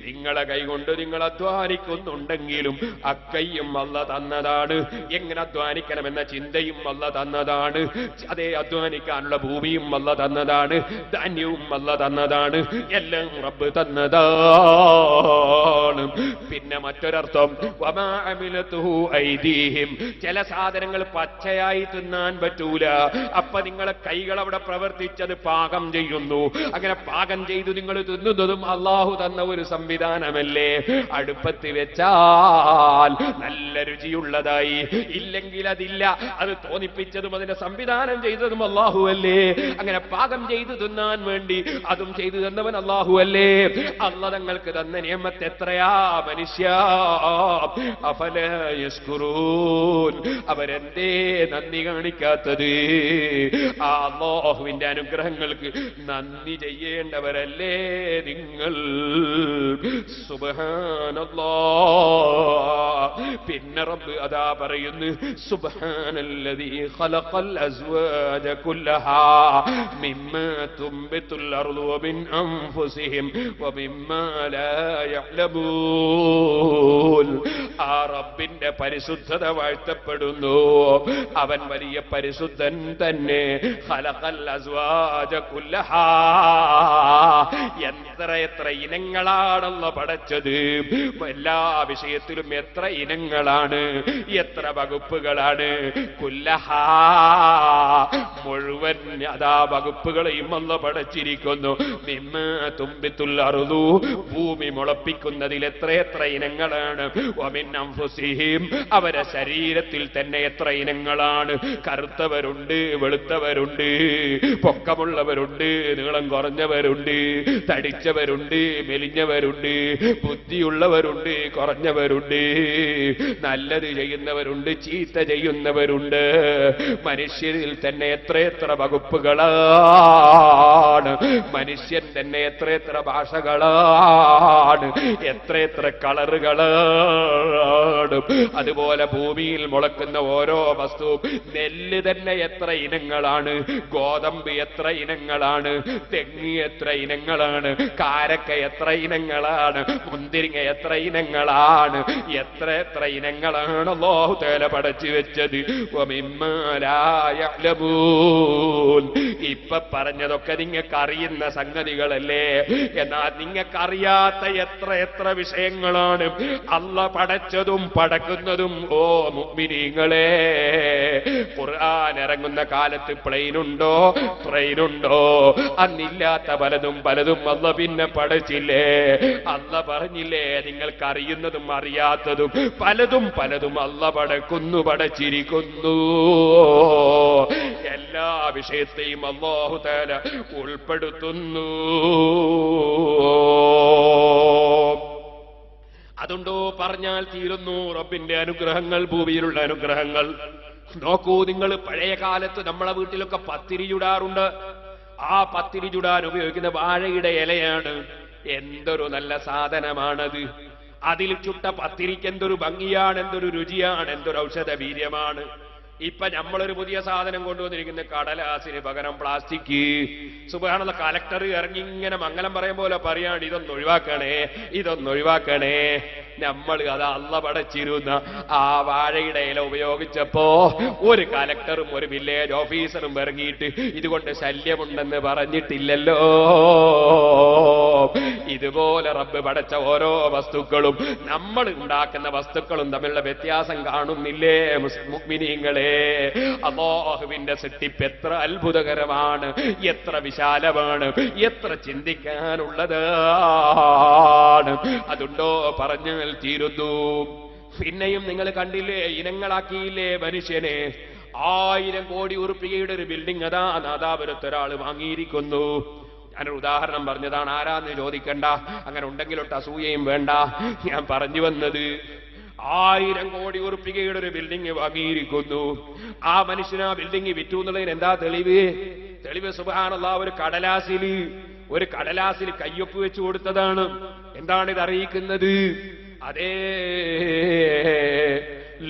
Speaker 1: നിങ്ങളെ കൈകൊണ്ട് നിങ്ങൾ അധ്വാനിക്കുന്നുണ്ടെങ്കിലും അക്കൈയും അല്ലാഹു തന്നതാണ്. എങ്ങനെ അധ്വാനിക്കണമെന്ന ചിന്തയും അല്ലാഹു തന്നതാണ്. അതേ അധ്വാനിക്കാനുള്ള ഭൂമിയും അല്ലാഹു തന്നതാണ്, ധാന്യവും അല്ലാഹു തന്നതാണ്, എല്ലാം റബ്ബ് തന്നതാണ്. പിന്നെ മറ്റൊരർത്ഥം വമാ അമിലതുഹു ഐദീഹിം, ചില സാധനങ്ങൾ പച്ചയായി തിന്നാൻ പറ്റൂല. അപ്പൊ നിങ്ങളെ കൈകൾ അവിടെ പ്രവർത്തിച്ചത് പാകം ചെയ്യുന്നു. അങ്ങനെ പാകം ചെയ്തു നിങ്ങൾ തിന്നുന്നതും അല്ലാഹു തന്ന ഒരു സംവിധാനമല്ലേ? അടുപ്പത്ത് വെച്ചാൽ നല്ല രുചിയുള്ളതായി, ഇല്ലെങ്കിൽ അതില്ല. അത് തോന്നിപ്പിച്ചതും അതിന്റെ സംവിധാനം ചെയ്തതും അല്ലാഹു അല്ലേ? അങ്ങനെ പാകം ചെയ്തു തിന്നാൻ വേണ്ടി അതും ചെയ്തു തന്നവൻ അല്ലാഹു അല്ലേ? അല്ലാഹു തങ്ങൾക്ക് തന്ന നിഅമത്ത് എത്രയാ മനുഷ്യ! അഫലാ യസ്കുറൂൻ, അവരെന്തേ നന്ദി കാണിക്കാത്തത്? ആ അല്ലാഹുവിന്റെ അനുഗ്രഹങ്ങൾക്ക് നന്ദി ചെയ്യേണ്ടവരല്ലേ നിങ്ങൾ? സുബ്ഹാനല്ലാഹ്. പിന്നെ റബ്ബ് അതാ പറയുന്നു സുബ്ഹാനല്ലദീ ഖലഖൽ അസ്വാജ കുല്ലഹാ മിമ്മാ തുംബിതുൽ അർളു വമിൻ അൻഫുസിഹിം വമിമ്മാ ലാ യഅലമൂൻ. ആ റബ്ബിന്റെ പരിശുദ്ധത വാഴ്ത്തപ്പെടുന്നു. അവൻ വലിയ പരിശുദ്ധൻ തന്നെ. ഖലഖൽ അസ്വാജ കുല്ലഹാ, എത്ര ഇനങ്ങളാണല്ലോ പടച്ചത്. എല്ലാ വിഷയത്തിലും എത്ര ഇനങ്ങളാണ്, എത്ര വകുപ്പുകളാണ്. കുല്ലഹാ, മുഴുവൻ അതാ വകുപ്പുകളെയും അല്ലാഹു പടച്ചിരിക്കുന്നു. മിമ്മാ തുംബിതുൽ അർളു, ഭൂമി മുളപ്പിക്കുന്നതിൽ എത്ര ഇനങ്ങളാണ്. വമിൻ അൻഫുസിഹിം, അവരെ ശരീരത്തിൽ തന്നെ എത്ര ഇനങ്ങളാണ്. കറുത്തവരുണ്ട്, വെളുത്തവരുണ്ട്, പൊക്കമുള്ളവരുണ്ട്, നീളം കുറഞ്ഞവരുണ്ട്, തടിച്ചവരുണ്ട്, മെലിഞ്ഞവരുണ്ട്, ബുദ്ധിയുള്ളവരുണ്ട്, കുറഞ്ഞവരുണ്ട്, നല്ലത് ചെയ്യുന്നവരുണ്ട്, ചീത്ത ചെയ്യുന്നവരുണ്ട്. മനുഷ്യരിൽ തന്നെ എത്ര വകുപ്പുകളാണ്. മനുഷ്യൻ തന്നെ എത്ര ഭാഷകളാണ്, എത്ര കളറുകളാണ്. ഇനങ്ങളാണ്. അതുപോലെ ഭൂമിയിൽ മുളക്കുന്ന ഓരോ വസ്തുവും, നെല്ല് തന്നെ എത്ര ഇനങ്ങളാണ്, ഗോതമ്പ് എത്ര ഇനങ്ങളാണ്, തെങ്ങ് എത്ര ഇനങ്ങളാണ്, കാരക്ക എത്ര ഇനങ്ങളാണ്, മുന്തിരിങ്ങ എത്ര ഇനങ്ങളാണ്, എത്ര എത്ര ഇനങ്ങളാണ് അല്ലാഹു തആല പടച്ചു വെച്ചത്. വമിമ്മാ ലാ യഅ്ലമൂൻ. ഇപ്പൊ പറഞ്ഞതൊക്കെ നിങ്ങൾക്ക് അറിയുന്ന സംഗതികളല്ലേ. എന്നാൽ നിങ്ങൾക്കറിയാത്ത എത്ര എത്ര വിഷയങ്ങളാണ് അല്ലാഹ് പടച്ചതും പടക്കുന്നതും. ഓ മുഅ്മിനീങ്ങളെ, ഖുർആൻ ഇറങ്ങുന്ന കാലത്ത് പ്ലെയിനുണ്ടോ? ട്രെയിനുണ്ടോ? അന്നില്ലാത്ത പലതും പലതും അല്ലാഹ് പിന്നെ പടച്ചില്ലേ? അല്ലാഹ് പറഞ്ഞില്ലേ, നിങ്ങൾക്കറിയുന്നതും അറിയാത്തതും പലതും പലതും അല്ലാഹ് പടക്കുന്നു, പടച്ചിരിക്കുന്നു. എല്ലാ വിഷയത്തെയും അല്ലാഹു തആല ഉൾപ്പെടുത്തുന്നു. അതുണ്ടോ പറഞ്ഞാൽ തീരുന്നു റബ്ബിന്റെ അനുഗ്രഹങ്ങൾ, ഭൂമിയിലുള്ള അനുഗ്രഹങ്ങൾ. നോക്കൂ നിങ്ങൾ, പഴയ കാലത്ത് നമ്മളെ വീട്ടിലൊക്കെ പത്തിരി ചുടാറുണ്ട്. ആ പത്തിരി ചുടാൻ ഉപയോഗിക്കുന്ന വാഴയുടെ ഇലയാണ്. എന്തൊരു നല്ല സാധനമാണത്. അതിൽ ചുട്ട പത്തിരിക്ക് എന്തൊരു ഭംഗിയാണ്, എന്തൊരു രുചിയാണ്, എന്തൊരു ഔഷധ വീര്യമാണ്. ഇപ്പൊ നമ്മളൊരു പുതിയ സാധനം കൊണ്ടുവന്നിരിക്കുന്ന കടലാസിന് പകരം പ്ലാസ്റ്റിക്. സുബ്ഹാനല്ലാഹ്, കലക്ടർ ഇറങ്ങി ഇങ്ങനെ മംഗലം പറയും പോലെ പറയാണ്, ഇതൊന്നൊഴിവാക്കണേ, ഇതൊന്നൊഴിവാക്കണേ. നമ്മൾ അത് അല്ലാഹ് പടച്ചിരുന്ന ആ വാഴയുടെ ഇല ഉപയോഗിച്ചപ്പോ ഒരു കലക്ടറും ഒരു വില്ലേജ് ഓഫീസറും ഇറങ്ങിയിട്ട് ഇതുകൊണ്ട് ശല്യമുണ്ടെന്ന് പറഞ്ഞിട്ടില്ലല്ലോ. ഇതുപോലെ റബ്ബ് പടച്ച ഓരോ വസ്തുക്കളും നമ്മൾ ഉണ്ടാക്കുന്ന വസ്തുക്കളും തമ്മിലുള്ള വ്യത്യാസം കാണുന്നില്ലേ മുഅ്മിനീങ്ങളെ? അല്ലാഹുവിന്റെ സൃഷ്ടിപ്പ് എത്ര അത്ഭുതകരമാണ്, എത്ര വിശാലമാണ്, എത്ര ചിന്തിക്കാനുള്ളതാണ്. അതുണ്ടോ പറഞ്ഞാൽ തീരുന്നു. പിന്നെയും നിങ്ങൾ കണ്ടില്ലേ, ഇനങ്ങളാക്കിയില്ലേ മനുഷ്യനെ. 1000 കോടി ഉറുപ്പികയുടെ ഒരു ബിൽഡിംഗ് അതാ നാദാപുരത്തൊരാൾ വാങ്ങിയിരിക്കുന്നു. ഞാനൊരു ഉദാഹരണം പറഞ്ഞതാണ്, ആരാന്ന് ചോദിക്കണ്ട, അങ്ങനെ ഉണ്ടെങ്കിലൊട്ട് അസൂയയും വേണ്ട. ഞാൻ പറഞ്ഞു വന്നത്, 1000 കോടി ഉറുപ്പികയുടെ ഒരു ബിൽഡിംഗ് വാങ്ങിയിരിക്കുന്നു. ആ മനുഷ്യന് ആ ബിൽഡിംഗ് വിറ്റു എന്നുള്ളതിന് എന്താ തെളിവ്? തെളിവ് സുബ്ഹാനല്ലാഹ്, ഒരു കടലാസിൽ കയ്യൊപ്പ് വെച്ചു കൊടുത്തതാണ്. എന്താണ് ഇത് അറിയിക്കുന്നത്? അതേ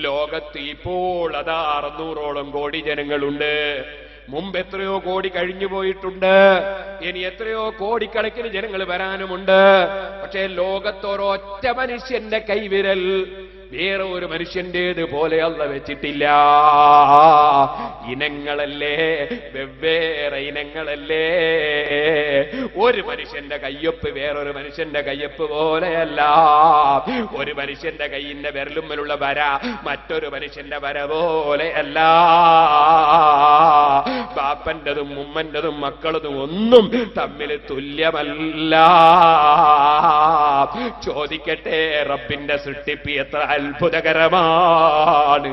Speaker 1: ലോകത്ത് ഇപ്പോൾ അതാ 600ഓളം കോടി ജനങ്ങളുണ്ട്. മുമ്പ് എത്രയോ കോടി കഴിഞ്ഞു പോയിട്ടുണ്ട്. ഇനി എത്രയോ കോടിക്കണക്കിന് ജനങ്ങൾ വരാനുമുണ്ട്. പക്ഷേ ലോകത്തൊരൊറ്റ മനുഷ്യന്റെ കൈവിരൽ വേറെ ഒരു മനുഷ്യന്റേത് പോലെ അല്ലാഹ് വെച്ചിട്ടില്ല. ഇനങ്ങളല്ലേ, വെവ്വേറെ ഇനങ്ങളല്ലേ. ഒരു മനുഷ്യന്റെ കയ്യൊപ്പ് വേറൊരു മനുഷ്യന്റെ കയ്യൊപ്പ് പോലെയല്ല. ഒരു മനുഷ്യന്റെ കൈയിന്റെ വിരലുമ്മലുള്ള വര മറ്റൊരു മനുഷ്യന്റെ വര പോലെയല്ല. ബാപ്പന്റെതും ഉമ്മന്റെതും മക്കളതും ഒന്നും തമ്മിൽ തുല്യമല്ല. ചോദിക്കട്ടെ, റബ്ബിന്റെ സൃഷ്ടിപ്പ് എത്ര അത്ഭുതകരമാണ്.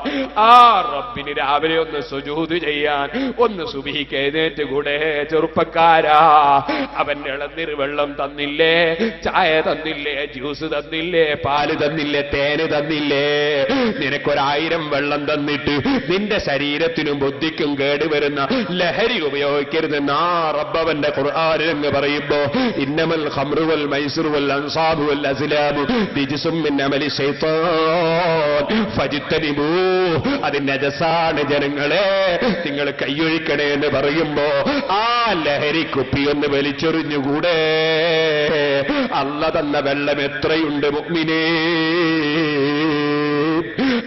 Speaker 1: ആ റബ്ബിന് രാവിലെ ഒന്ന് സുജൂദ് ചെയ്യാൻ, ഒന്ന് സുബ്ഹിക്ക് എഴുന്നേറ്റ് കൂടെ ചെറുപ്പക്കാരാ? അവന്റെ ഇളനീർ വെള്ളം തന്നില്ലേ, ചായ തന്നില്ലേ, ജ്യൂസ് തന്നില്ലേ, പാല് തന്നില്ലേ, തേന് തന്നില്ലേ? നിനക്കൊരായിരം വെള്ളം തന്നിട്ട് നിന്റെ ശരീരത്തിനും ബുദ്ധിക്കും കേടുവരുന്ന ലഹരി ഉപയോഗിക്കരുതെന്ന് ആ റബ്ബവന്റെ ഖുർആനിൽ പറയുമ്പോ, ഇന്നമൽ ഖംറു വൽ മൈസിറു വൽ അൻസാബു വൽ അസ്ലാമു റിജ്സും മിൻ അമലി ശൈത്താൻ ഫജ്തനിബൂ. അത് നജസാണ് ജനങ്ങളെ, നിങ്ങൾ കൈയൊഴിക്കണേ എന്ന് പറയുമ്പോ ആ ലഹരി കുപ്പിയൊന്ന് വലിച്ചെറിഞ്ഞുകൂടെ? അല്ലാഹ് തന്ന വെള്ളം എത്രയുണ്ട് മുഅ്മിനേ?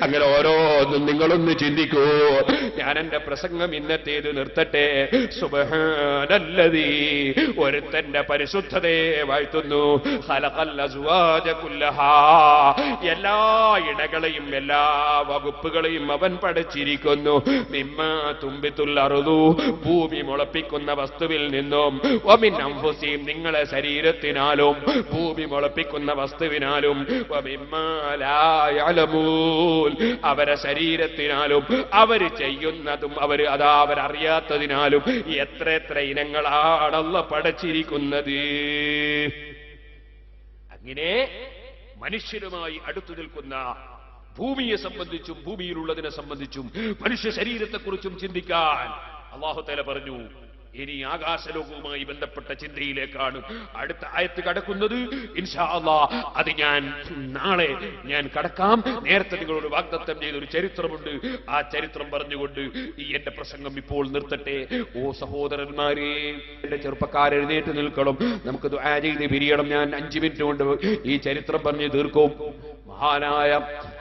Speaker 1: അങ്ങനെ ഓരോന്നും നിങ്ങളൊന്ന് ചിന്തിക്കൂ. ഞാൻ എന്റെ പ്രസംഗം ഇന്നത്തേത് നിർത്തട്ടെ. സുബ്ഹാനല്ലദീ, ഒരുത്തന്റെ പരിശുദ്ധതയെ വാഴ്ത്തുന്നു. ഖലഖൽ അസ്വാജ കുല്ലഹാ, എല്ലാ ഇണകളെയും എല്ലാ വകുപ്പുകളെയും അവൻ പടച്ചിരിക്കുന്നു. മിമ്മാ തുംബിതുൽ അർദു, ഭൂമി മുളപ്പിക്കുന്ന വസ്തുവിൽ നിന്നും, വമിൻ അൻഫുസിഹിം, നിങ്ങളെ ശരീരത്തിനാലും ഭൂമി മുളപ്പിക്കുന്ന വസ്തുവിനാലും, വമിമ്മാ ലാ യഅലമൂൻ, അവരെ ശരീരത്തിനാലും അവര് ചെയ്യുന്നതും അവരറിയാത്തതിനാലും എത്ര എത്ര ഇനങ്ങളാണ് അല്ലാഹ് പടച്ചിരിക്കുന്നത്. അങ്ങനെ മനുഷ്യരുമായി അടുത്തു നിൽക്കുന്ന ഭൂമിയെ സംബന്ധിച്ചും ഭൂമിയിലുള്ളതിനെ സംബന്ധിച്ചും മനുഷ്യ ശരീരത്തെക്കുറിച്ചും ചിന്തിക്കാൻ അല്ലാഹു തആല പറഞ്ഞു. ഇനി ആകാശലോകവുമായി ബന്ധപ്പെട്ട ചിന്തയിലേക്കാണ് അടുത്ത ആയത്ത് കടക്കുന്നത്. ഇൻഷാ അല്ലാഹ് അത് ഞാൻ നാളെ കടക്കാം. നേരത്തെ നിങ്ങളോട് വാഗ്ദത്തം ചെയ്ത ഒരു ചരിത്രമുണ്ട്. ആ ചരിത്രം പറഞ്ഞുകൊണ്ട് ഈ എന്റെ പ്രസംഗം ഇപ്പോൾ നിർത്തട്ടെ. ഓ സഹോദരന്മാരെ, എന്റെ ചെറുപ്പക്കാരെഴുന്നേറ്റ് നിൽക്കണം. നമുക്ക് ദുആ ചെയ്ത് പിരിയണം. ഞാൻ 5 മിനിറ്റ് കൊണ്ട് ഈ ചരിത്രം പറഞ്ഞു തീർക്കും. മഹാനായ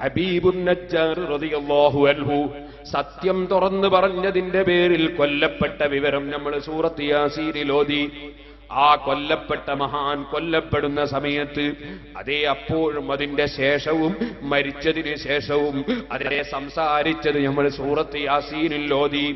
Speaker 1: ഹബീബുൻ നജ്ജാർ റളിയല്ലാഹു അൻഹു സത്യം തുറന്നു പറഞ്ഞതിന്റെ പേരിൽ കൊല്ലപ്പെട്ട വിവരം നമ്മൾ സൂറത്ത് യാസീനിൽ ഓതി. ആ കൊല്ലപ്പെട്ട മഹാൻ കൊല്ലപ്പെടുന്ന സമയത്ത് അതേ അപ്പോഴും അതിന്റെ ശേഷവും മരിച്ചതിന് ശേഷവും അതിനെ സംസാരിച്ചത് നമ്മൾ സൂറത്ത് യാസീനിൽ ഓതി.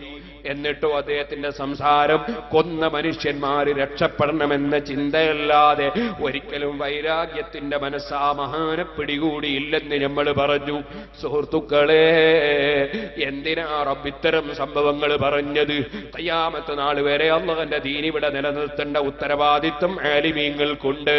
Speaker 1: എന്നിട്ടോ അദ്ദേഹത്തിന്റെ സംസാരം കൊന്ന മനുഷ്യന്മാര് രക്ഷപ്പെടണമെന്ന ചിന്തയല്ലാതെ ഒരിക്കലും വൈരാഗ്യത്തിന്റെ മനസ്സാ മഹാനെ പിടികൂടിയില്ലെന്ന് നമ്മൾ പറഞ്ഞു. സുഹൃത്തുക്കളെ, എന്തിനാ റബ്ബ് ഇത്തരം സംഭവങ്ങൾ പറഞ്ഞത്? ഖിയാമത്ത് നാൾ വരെ അല്ലാഹുവിന്റെ ദീൻ ഇവിടെ നിലനിർത്തേണ്ട ഉത്തരവാദിത്വം ആലിമീങ്ങൾക്കുണ്ട്.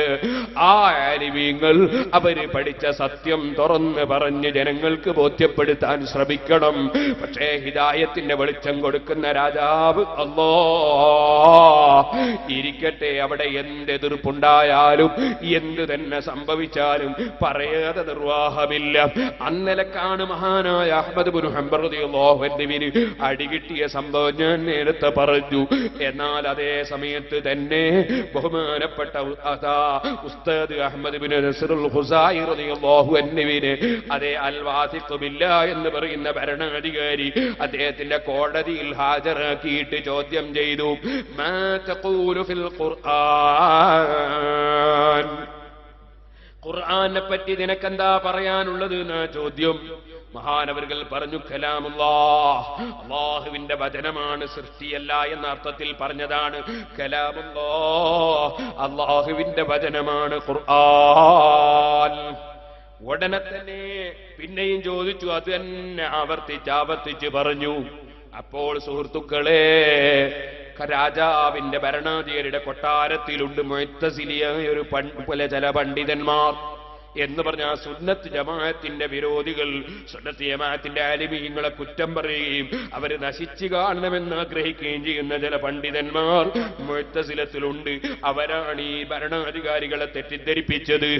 Speaker 1: ആ ആലിമീങ്ങൾ അവര് പഠിച്ച സത്യം തുറന്ന് പറഞ്ഞ് ജനങ്ങൾക്ക് ബോധ്യപ്പെടുത്താൻ ശ്രമിക്കണം. പക്ഷേ ഹിദായത്തിന്റെ വെളിച്ചം കൊടുക്കുന്ന രാജാവ് അല്ലാഹ് ഇരിക്കട്ടെ. അവിടെ എന്ത് എതിർപ്പുണ്ടായാലും എന്ത് തന്നെ സംഭവിച്ചാലും പറയാതെ നിർവാഹമില്ല. അന്നലക്കാണ് മഹാനായ അഹ്മദ് ഇബ്നു ഹംബൽ റളിയല്ലാഹു അൻഹുവിന് അടികിട്ടിയ സംഭവം ഞാൻ നേരത്തെ പറഞ്ഞു. എന്നാൽ അതേ സമയത്ത് തന്നെ ബഹുമാനപ്പെട്ട ഉസ്താദ് അഹ്മദ് ഇബ്നു നസ്റുൽ ഖുസായി റളിയല്ലാഹു അൻഹുവിനെ അതേ അൽ വാസിഖ് ബില്ലാഹ് എന്ന് പറയുന്ന ഭരണാധികാരി അദ്ദേഹത്തിന്റെ കോടതിയിൽ ഹാജരാക്കിയിട്ട് ചോദ്യം ചെയ്തു. മാ തഖൂലു ഫിൽ ഖുർആൻ, ഖുർആനെ പറ്റി നിനക്കെന്താ പറയാനുള്ളത് എന്നാ ചോദ്യം. മഹാനവറുകൾ പറഞ്ഞു, കലാമുല്ലാഹ്, അല്ലാഹുവിന്റെ വചനമാണ്, സൃഷ്ടിയല്ല എന്ന അർത്ഥത്തിൽ പറഞ്ഞതാണ്. കലാമുല്ലാഹ്, അല്ലാഹുവിന്റെ വചനമാണ് ഖുർആൻ. ഉടനെ തന്നെ പിന്നെയും ചോദിച്ചു. അത് തന്നെ ആവർത്തിച്ച് പറഞ്ഞു. അപ്പോൾ സുഹൃത്തുക്കളെ, രാജാവിന്റെ ഭരണാധികാരിയുടെ കൊട്ടാരത്തിലുണ്ട് മുഅ്തസിലിയായ ഒരു ചില പണ്ഡിതന്മാർ എന്ന് പറഞ്ഞ ആ സുന്നത്ത് ജമാഅത്തിന്റെ വിരോധികൾ, സുന്നത്ത് ജമാഅത്തിന്റെ ആലിമീങ്ങളെ കുറ്റം പറയുകയും അവര് നശിച്ചു കാണണമെന്ന് ആഗ്രഹിക്കുകയും ചെയ്യുന്ന ചില പണ്ഡിതന്മാർ മുഅ്തസിലത്തിലുണ്ട്. അവരാണ് ഈ ഭരണാധികാരികളെ തെറ്റിദ്ധരിപ്പിച്ചത്.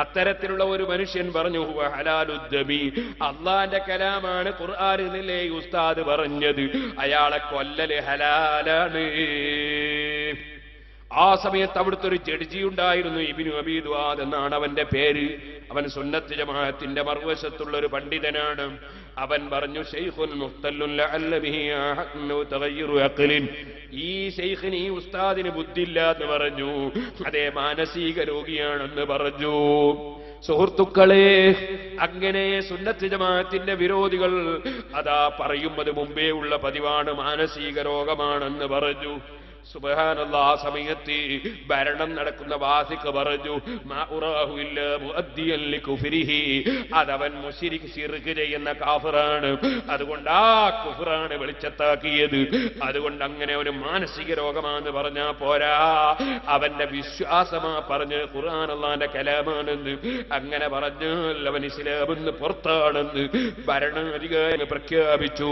Speaker 1: അത്തരത്തിലുള്ള ഒരു മനുഷ്യൻ പറഞ്ഞു, ഹലാലുദ്ദമി, അള്ളാന്റെ കലാമാണ് ഖുർആൻ എന്നല്ലേ ഉസ്താദ് പറഞ്ഞത്, അയാളെ കൊല്ലല് ഹലാലാണ്. ആ സമയത്ത് അവിടുത്തെ ഒരു ജഡ്ജി ഉണ്ടായിരുന്നു, ഇബ്നു അബീ ദുആദ് എന്നാണ് അവന്റെ പേര്. അവൻ സുന്നത്ത് ജമാഅത്തിന്റെ മറുവശത്തുള്ള ഒരു പണ്ഡിതനാണ്. അവൻ പറഞ്ഞു, ശൈഖുൻ മുഖ്തല്ലുൻ ലഅല്ല ബിഹി തഗയ്യുറു അഖ്ലിൻ, ഈ ശൈഖിന്, ഈ ഉസ്താദിന് ബുദ്ധിയില്ല എന്ന് പറഞ്ഞു. അതേ മാനസിക രോഗിയാണെന്ന് പറഞ്ഞു. സുഹൃത്തുക്കളെ, അങ്ങനെ സുന്നത്ത് ജമാഅത്തിന്റെ വിരോധികൾ അതാ പറയുന്നത് മുമ്പേ ഉള്ള പതിവാണ്, മാനസിക രോഗമാണെന്ന് പറഞ്ഞു. സുബ്ഹാനല്ലാഹ്, ആ സമയത്ത് ഭരണം നടക്കുന്ന വാസിഖ് പറഞ്ഞു, മാ ഉറാഹു ഇല്ലാ മുഅദ്ദിയൻ ലികുഫ്രിഹി, അതവൻ മുശ്രിക് ശിർക്ക് ചെയ്യുന്ന കാഫിറാണ്, അതുകൊണ്ട് ആ കുഫ്റാണ് വെളിച്ചത്താക്കിയത്, അതുകൊണ്ട് അങ്ങനെ ഒരു മാനസിക രോഗമാണെന്ന് പറഞ്ഞാ പോരാ, അവന്റെ വിശ്വാസമാ പറഞ്ഞ് ഖുർആൻ അല്ലാഹുവിന്റെ കലാമാണെന്ന്. അങ്ങനെ പറഞ്ഞാൽ അവൻ ഇസ്ലാമെന്ന് പുറത്താണെന്ന് ഭരണാധികാരി പ്രഖ്യാപിച്ചു.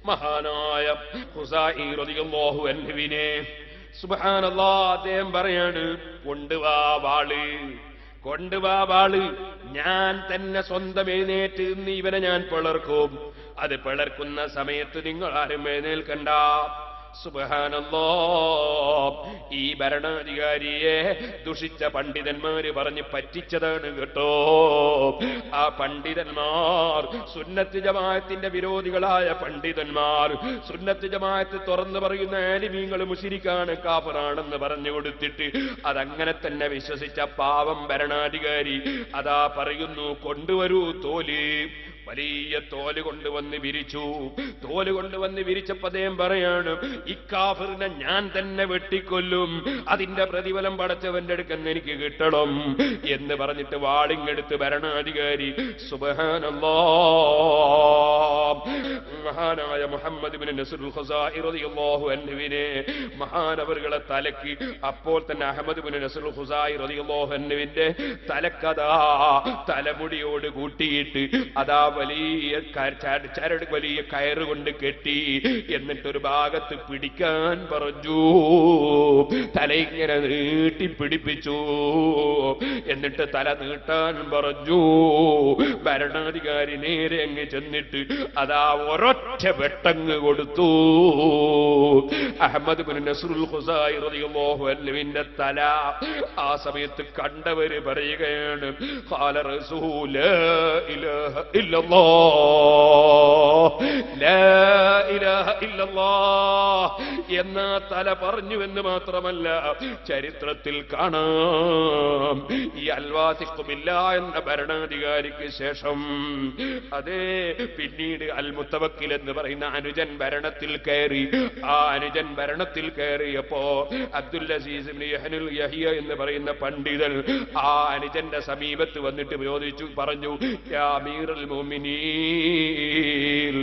Speaker 1: മഹാനായ ഖുസായി റളിയല്ലാഹു അൻഹുവിനെ സുബ്ഹാനല്ലാഹ് അദ്ദേഹം പറയാണ്, കൊണ്ടുവാ വാള്, ഞാൻ തന്നെ സ്വന്തം എഴുന്നേറ്റ് നിന്ന് ഇവനെ ഞാൻ പിളർക്കും. അത് പിളർക്കുന്ന സമയത്ത് നിങ്ങൾ ആരും എഴുന്നേൽക്കണ്ട. സുബ്ഹാനല്ലാഹ്, ഈ ഭരണാധികാരിയെ ദുഷിച്ച പണ്ഡിതന്മാര് പറഞ്ഞ് പറ്റിച്ചതാണ് കേട്ടോ. ആ പണ്ഡിതന്മാർ സുന്നത്ത് ജമാഅത്തിന്റെ വിരോധികളായ പണ്ഡിതന്മാർ, സുന്നത്ത് ജമാഅത്ത് തുറന്നു പറയുന്ന ആലിമീങ്ങൾ മുശ്രിക്കാണ്, കാഫിറാണെന്ന് പറഞ്ഞു കൊടുത്തിട്ട് അതങ്ങനെ തന്നെ വിശ്വസിച്ച പാവം ഭരണാധികാരി അതാ പറയുന്നു, കൊണ്ടുവരൂ തോല്. വലിയ തോല് കൊണ്ടുവന്ന് വിരിച്ചപ്പോ അദ്ദേഹം പറയാണ്, ഇക്കാഫിറിനെ ഞാൻ തന്നെ വെട്ടിക്കൊല്ലും, അതിന്റെ പ്രതിഫലം പടച്ചവന്റെ അടുക്കെന്ന് എനിക്ക് കിട്ടണം എന്ന് പറഞ്ഞിട്ട് വാളിങ്ങെടുത്ത് ഭരണാധികാരി സുബ്ഹാനല്ലാഹ് മഹാനായ മുഹമ്മദ് ഇബ്നു നസ്റുൽ ഖുസാഇ റളിയല്ലാഹു അൻഹുവിനെ മഹാനവറുകളെ തലക്ക്, അപ്പോൾ തന്നെ അഹ്മദ് ഇബ്നു നസ്റുൽ ഖുസാഇ റളിയല്ലാഹു അൻഹുവിന്റെ തലക്കഥാ തലമുടിയോട് കൂട്ടിയിട്ട് അതാ വലിയ ചരട് വലിയ കയറുകൊണ്ട് കെട്ടി. എന്നിട്ടൊരു ഭാഗത്ത് പിടിക്കാൻ പറഞ്ഞു. തല ഇങ്ങനെ നീട്ടി പിടിപ്പിച്ചു. എന്നിട്ട് തല നീട്ടാൻ പറഞ്ഞു. ഭരണാധികാരി നേരെ അങ്ങ് ചെന്നിട്ട് അതാ ഒരൊറ്റ വെട്ടങ്ങ് കൊടുത്തു. അഹ്മദ് ബിൻ നസ്റുൽ ഖുസായി റളിയല്ലാഹു അൻഹുവിന്റെ തല ആ സമയത്ത് കണ്ടവര് പറയുകയാണ്, ഖാല റസൂൽ ലാ ഇലാഹ ഇല്ലല്ലാഹ്, ലാ ഇലാഹ ഇല്ലല്ലാഹ് എന്ന തല പറഞ്ഞു എന്ന് മാത്രമല്ല, ചരിത്രത്തിൽ കാണാം ഈ അൽവാസിഖ് ബില്ലാഹ് എന്ന ഭരണാധികാരിക്ക് ശേഷം അതേ പിന്നീട് അൽ മുത്തവക്കിൽ എന്ന് പറയുന്ന അനുജൻ ഭരണത്തിൽ കയറി. ആ അനുജൻ ഭരണത്തിൽ കയറിയപ്പോ അബ്ദുൽ അസീസ് ഇബ്നു യഹ്യ എന്ന് പറയുന്ന പണ്ഡിതൻ ആ അനുജന്റെ സമീപത്ത് വന്നിട്ട് പറഞ്ഞു, യാ അമീറുൽ മുഅ്മിനീൻ,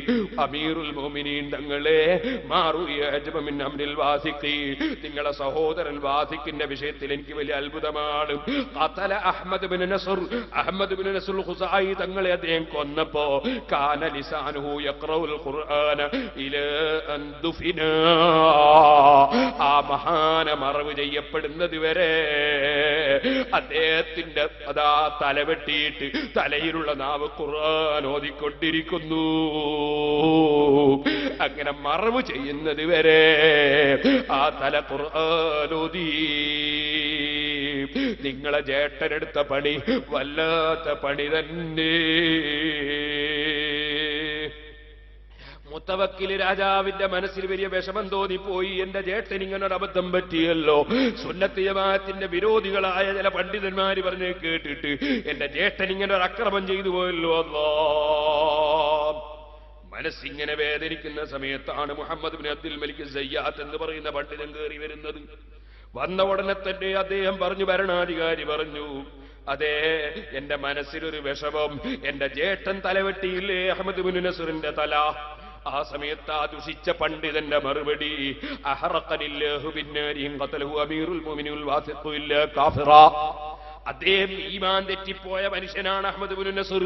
Speaker 1: അമീറുൽ മുഅ്മിനീൻ തങ്ങളെ, മാറു യഅജബ മിൻ അംരിൽ വാസിഖി, നിങ്ങളുടെ സഹോദരൻ വാസിഖിന്റെ വിഷയത്തിൽ എനിക്ക് വലിയ അത്ഭുതമാണ്. ഖതല അഹ്മദ് ബിൻ നസ്ർ, അഹ്മദ് ബിൻ നസ്ർ ഖുസായി തങ്ങളെ അദ്ദേഹം കൊന്നപ്പോ കാന ലിസാനുഹു യഖറഉൽ ഖുർആന ഇലാ അൻ ദുഫിന, ആ മഹാന മറവ് ചെയ്യപ്പെടുന്നത് വരെ അദ്ദേഹത്തിന്റെ അതാ തലവെട്ടിയിട്ട് തലയിലുള്ള നാവ് ഖുർആൻ ഓതിക്കൊണ്ടിരിക്കുന്നു. അങ്ങനെ മറവ് ചെയ്യുന്നത് വരെ ആ തല ഖുർആൻ ഓതി. നിങ്ങളെ ജേട്ടനെടുത്ത പണി വല്ലാത്ത പണി തന്നെ. മുത്തവക്കില് രാജാവിന്റെ മനസ്സിൽ വലിയ വിഷമം തോന്നിപ്പോയി. എന്റെ ജേട്ടൻ ഇങ്ങനൊരു അബദ്ധം പറ്റിയല്ലോ. സുന്നത്ത് ജമാഅത്തിന്റെ വിരോധികളായ ചില പണ്ഡിതന്മാര് പറഞ്ഞ് കേട്ടിട്ട് എന്റെ ജേട്ടൻ ഇങ്ങനൊരു അക്രമം ചെയ്തു പോയല്ലോ. അല്ലാഹ്, മനസ്സിങ്ങനെ വേദനിക്കുന്ന സമയത്താണ് മുഹമ്മദ് ബിൻ അബ്ദുൽ മലിക് സയ്യാത്ത് എന്ന് പറയുന്ന പണ്ഡിതൻ കയറി വരുന്നത്. വന്ന ഉടനെ തന്നെ അദ്ദേഹം പറഞ്ഞു, ഭരണാധികാരി പറഞ്ഞു, അതെ എന്റെ മനസ്സിലൊരു വിഷമം, എന്റെ ജേട്ടൻ തലവെട്ടിയില്ലേ അഹ്മദ് ബിൻ നസ്റിന്റെ തല. ആ സമയത്ത് ആ ദുഷിച്ച പണ്ഡിതന്റെ മറുപടി, അഹറഖനില്ലാഹു ബിന്നാരി ഖതലഹു അമീറുൽ മുഅ്മിനീൻ വാസിഖു ഇല്ലാ കാഫിറാ. അദ്ദേഹം ഈമാൻ തെറ്റിപ്പോയ മനുഷ്യനാണ് അഹ്മദ് ബിൻ നസ്ർ.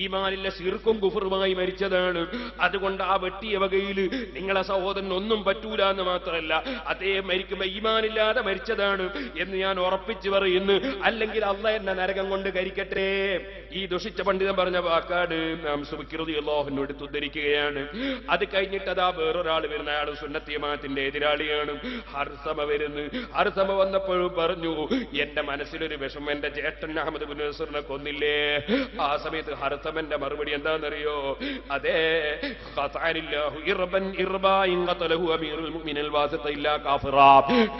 Speaker 1: ഈമാനില്ല ശിർക്കും കുഫറുമായി മരിച്ചതാണ്. അതുകൊണ്ട് ആ വെട്ടിയ വകയിൽ നിങ്ങളെ സഹോദരൻ ഒന്നും പറ്റൂല എന്ന് മാത്രമല്ല, അദ്ദേഹം മരിക്കുമ്പോ ഈമാനില്ലാതെ മരിച്ചതാണ് എന്ന് ഞാൻ ഉറപ്പിച്ചു പറയുന്നു. അല്ലെങ്കിൽ അള്ളാഹ് എന്നെ നരകം കൊണ്ട് കരിക്കട്ടെ. ഈ ദുഷിച്ച പണ്ഡിതൻ പറഞ്ഞ വാക്കാട് നാം സുബ്ഹാനല്ലാഹു എടുത്ത് ഉദ്ധരിക്കുകയാണ്. അത് കഴിഞ്ഞിട്ട് അതാ വേറൊരാൾ വരുന്ന, അയാൾ സുന്നത്ത് ജമാഅത്തിന്റെ എതിരാളിയാണ്. ഹർസമ വരുന്നു. ഹർസമ വന്നപ്പോഴും പറഞ്ഞു, എന്റെ മനസ്സിലൊരു വിഷമം, എന്റെ ജേട്ടൻ അഹ്മദ് ബിൻ നസ്റിനെ കൊന്നില്ലേ. ആ സമയത്ത് ഹർസമന്റെ മറുപടി എന്താണെന്നറിയോ? അതെ, ഖതഅനില്ലാഹു ഇർബൻ ഇർബാഇൻ ഖതലഹു അമീറുൽ മുഅ്മിനീൻ വാസിഖ ഇല്ലാ കാഫിറാ.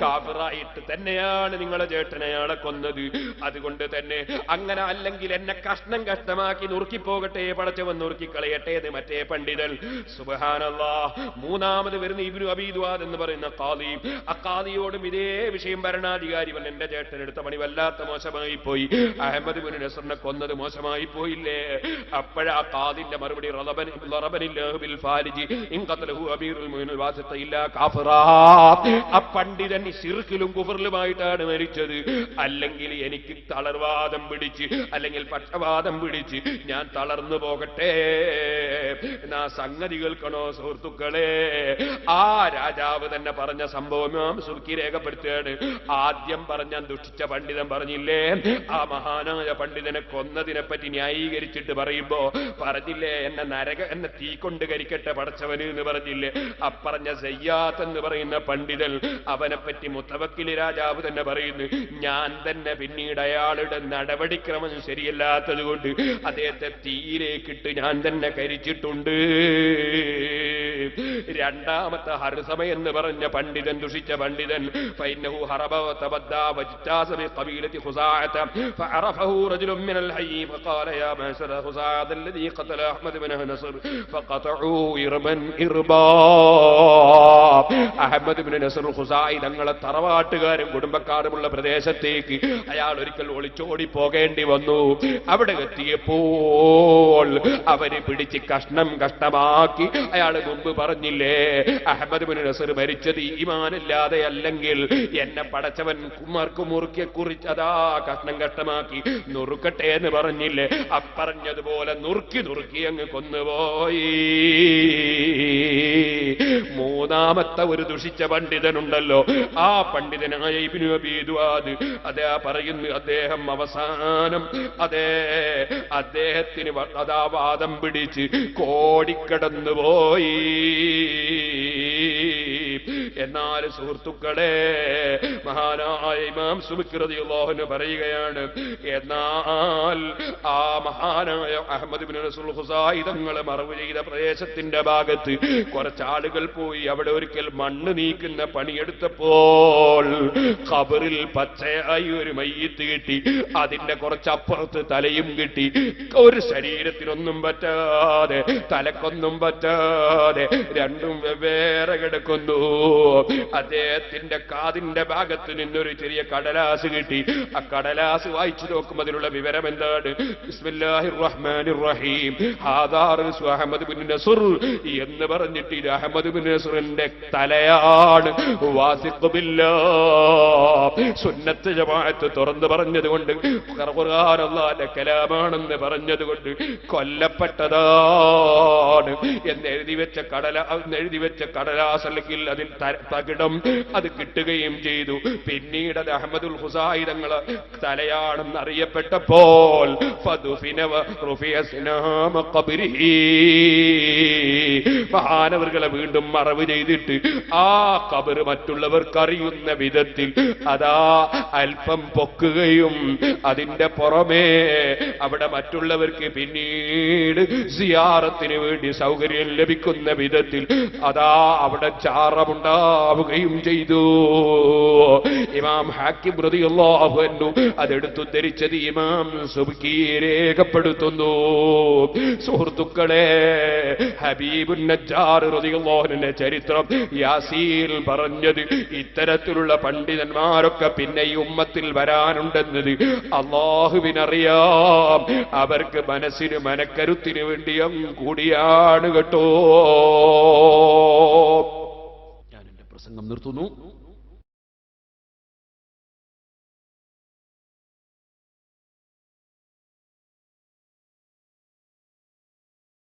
Speaker 1: കാഫിറായിട്ട് തന്നെയാണ് നിങ്ങളെ ജേട്ടനെ അയാളെ കൊന്നത്. അതുകൊണ്ട് തന്നെ അങ്ങനെ അല്ലെങ്കിൽ എന്നെ കഷ്ണം കഷ്ടമാക്കി നുറുക്കിപ്പോകട്ടെ, പടച്ചവൻ നുറുക്കിക്കളയട്ടെ എന്ന് മറ്റേ പണ്ഡിതൻ. സുബ്ഹാനല്ലാഹ്. മൂന്നാമത് വരുന്ന ഇബ്നു അബീ ദുആദ് എന്ന് പറയുന്ന ഖാദി. ആ ഖാദിയോടും ഇതേ വിഷയം ഭരണാധികാരി പറഞ്ഞു, എന്റെ ചേട്ടൻ എടുത്ത പണി വല്ലാത്ത മോശമായി പോയി, അഹ്മദ് ബിൻ നസ്റിനെ കൊന്നത് മോശമായി പോയില്ലേ. അപ്പോഴാ ഖാദിന്റെ മറുപടി, റളബനില്ലാഹു ബിൽ ഫാരിജി ഇൻ ഖതലഹു അമീറുൽ മുഅ്മിനീൻ വാസിഖ ഇല്ലാ കാഫിറാ. ആ പണ്ഡിതൻ ശിർക്കിലും കുഫറിലുമായിട്ടാണ് മരിച്ചത്. അല്ലെങ്കിൽ എനിക്ക് തളർവാദം പിടിച്ച് അല്ലെങ്കിൽ പക്ഷപാതം പിടിച്ച് ഞാൻ തളർന്നു പോകട്ടെ എന്നാ സംഗതി കേൾക്കണോ സുഹൃത്തുക്കളെ? ആ രാജാവ് തന്നെ പറഞ്ഞ സംഭവം നാം സുർക്കി രേഖപ്പെടുത്തുകയാണ്. ആദ്യം പറഞ്ഞ ദുഷിച്ച പണ്ഡിതൻ പറഞ്ഞില്ലേ, ആ മഹാനായ പണ്ഡിതനെ കൊന്നതിനെ പറ്റി ന്യായീകരിച്ചിട്ട് പറയുമ്പോ പറഞ്ഞില്ലേ, എന്നെ തീ കൊണ്ട് കരിക്കട്ടെ പടച്ചവന് എന്ന് പറഞ്ഞില്ലേ. അപ്പറഞ്ഞ സയ്യാത്ത് എന്ന് പറയുന്ന പണ്ഡിതൻ, അവനെ പറ്റി മുത്തവക്കിൽ രാജാവ് തന്നെ പറയുന്നു, ഞാൻ തന്നെ പിന്നീട് അയാളുടെ നടപടിക്രമം ശരിയല്ലാത്തത് കൊണ്ട് അദ്ദേഹത്തെ തീയിലേക്കിട്ട് ഞാൻ തന്നെ കരിച്ചിട്ടുണ്ട്. രണ്ടാമത്തെ ഹർസമ എന്ന് പറഞ്ഞ പണ്ഡിതൻ, ദുഷിച്ച പണ്ഡിതൻ, ഫൈനഹു ഹറബ വതബദ്ദാ വജ്താസ ബിഖബീലതി ഖുസാഅത ഫഅറഫഹു റജുലുൻ മിനൽ ഹയ്യി ഫഖാല യാ മഅശറ ഖുസാഅത الذي قتل احمد بن نصر فقطعوا ഇർബൻ ഇർബാ. അഹ്മദ് ബിൻ നസ്ർ ഖുസായി തങ്ങളെ തറവാട്ടുകാരും കുടുംബക്കാരുമുള്ള പ്രദേശത്തേക്ക് അയാൾ ഒരിക്കൽ ഒളിച്ചോടി പോകേണ്ടി വന്നു. അവിടെ എത്തിയപ്പോൾ അവരെ പിടിച്ച് കഷ്ണമാക്കി. അയാൾ മുമ്പ് പറഞ്ഞില്ലേ, അഹ്മദ് ബിൻ നസർ മരിച്ചത് ഈമാനില്ലാതെ അല്ലെങ്കിൽ എന്നെ പടച്ചവൻ മുറുക്കിയെ കുറിച്ച് അതാ കഷ്ണം കഷ്ടമാക്കി നുറുക്കട്ടെ എന്ന് പറഞ്ഞില്ലേ, അപ്പറഞ്ഞതുപോലെ നുറുക്കി അങ്ങ് കൊന്നുപോയി. മൂന്നാമത്തെ ഒരു ദുഷിച്ച പണ്ഡിതനുണ്ടല്ലോ, ആ പണ്ഡിതനായ ഇബ്നു അബീ ദുആദ് അതാ പറയുന്നു, അദ്ദേഹം അവസാനം അദ്ദേഹത്തിന് അതാ വാദം പിടിച്ച് കോടിക്കടന്നുപോയി. എന്നാൽ സുഹൃത്തുക്കളെ, മഹാനായ ഇമാം സുബ്കി റളിയല്ലാഹു അൻഹു പറയുകയാണ്, എന്നാൽ ആ മഹാനായ അഹ്മദ് ബിൻ നസർ ഖുസായി തങ്ങളെ മറവ് ചെയ്ത പ്രദേശത്തിന്റെ ഭാഗത്ത് കുറച്ചാളുകൾ പോയി അവിടെ ഒരിക്കൽ മണ്ണ് നീക്കുന്ന പണിയെടുത്തപ്പോൾ ഖബറിൽ പച്ചയായി ഒരു മയ്യിത്ത് കിട്ടി. അതിന്റെ കുറച്ചപ്പുറത്ത് തലയും കിട്ടി. ഒരു ശരീരത്തിനൊന്നും പറ്റാതെ, തലക്കൊന്നും പറ്റാതെ, രണ്ടും വെവ്വേറെ കിടക്കുന്നു. അദ്ദേഹത്തിന്റെ കാതിന്റെ ഭാഗത്ത് നിന്നൊരു ചെറിയ കടലാസ് കിട്ടി. ആ കടലാസ് വായിച്ചു നോക്കും, അതിലുള്ള വിവരം എന്താണ്? ബിസ്മില്ലാഹിർ റഹ്മാനിർ റഹീം, ഹാദാ റസൂൽ അഹ്മദ് ബിൻ നസർ എന്ന് പറഞ്ഞിട്ട് ഇത് അഹ്മദ് ബിൻ നസറിന്റെ തലയാണ്. വാസിഖ് ബില്ലാഹ്, സുന്നത്ത് ജമാഅത്ത് തുറന്നു പറഞ്ഞതുകൊണ്ട്, ഖുർആൻ അല്ലാഹുവിന്റെ കലാമാണെന്ന് പറഞ്ഞതുകൊണ്ട് കൊല്ലപ്പെട്ടതാണ് എന്ന് എഴുതി വെച്ച കടലാസ് അല്ലെങ്കിൽ അതിൽ തകിടം അത് കിട്ടുകയും ചെയ്തു. പിന്നീട് അത് അഹ്മദുൽ ഖുസായി തങ്ങളെ തലയാണെന്ന് അറിയപ്പെട്ടപ്പോൾ മഹാനവറുകളെ വീണ്ടും മറവ് ചെയ്തിട്ട് ആ ഖബർ മറ്റുള്ളവർക്ക് അറിയുന്ന വിധത്തിൽ അതാ അല്പം പൊക്കുകയും അതിന്റെ പുറമേ അവിടെ മറ്റുള്ളവർക്ക് പിന്നീട് സിയാറത്തിന് വേണ്ടി സൗകര്യം ലഭിക്കുന്ന വിധത്തിൽ അതാ അവിടെ ചാറമുണ്ടാവുകയും ചെയ്തു. ഇമാം ഹാക്കിം റളിയല്ലാഹു അൻഹു അതെടുത്തുദ്ധരിച്ചത് ഇമാം സുബ്കി രേഖപ്പെടുത്തുന്നു. സുഹൃത്തുക്കളെ, ഹബീബുൻ നജ്ജാർ റളിയല്ലാഹു അൻഹുവിന്റെ ചരിത്രം യാസീൻ പറഞ്ഞത് ഇത്തരത്തിലുള്ള പണ്ഡിതന്മാരൊക്കെ പിന്നെ ഈ ഉമ്മത്തിൽ വരാനുണ്ടെന്നത് അല്ലാഹുവിനറിയാം. അവർക്ക് മനസ്സിന് മനക്കരുത്തിന് വേണ്ടിയും കൂടിയാണ് കേട്ടോ. ഞാൻ എന്റെ പ്രസംഗം നിർത്തുന്നു.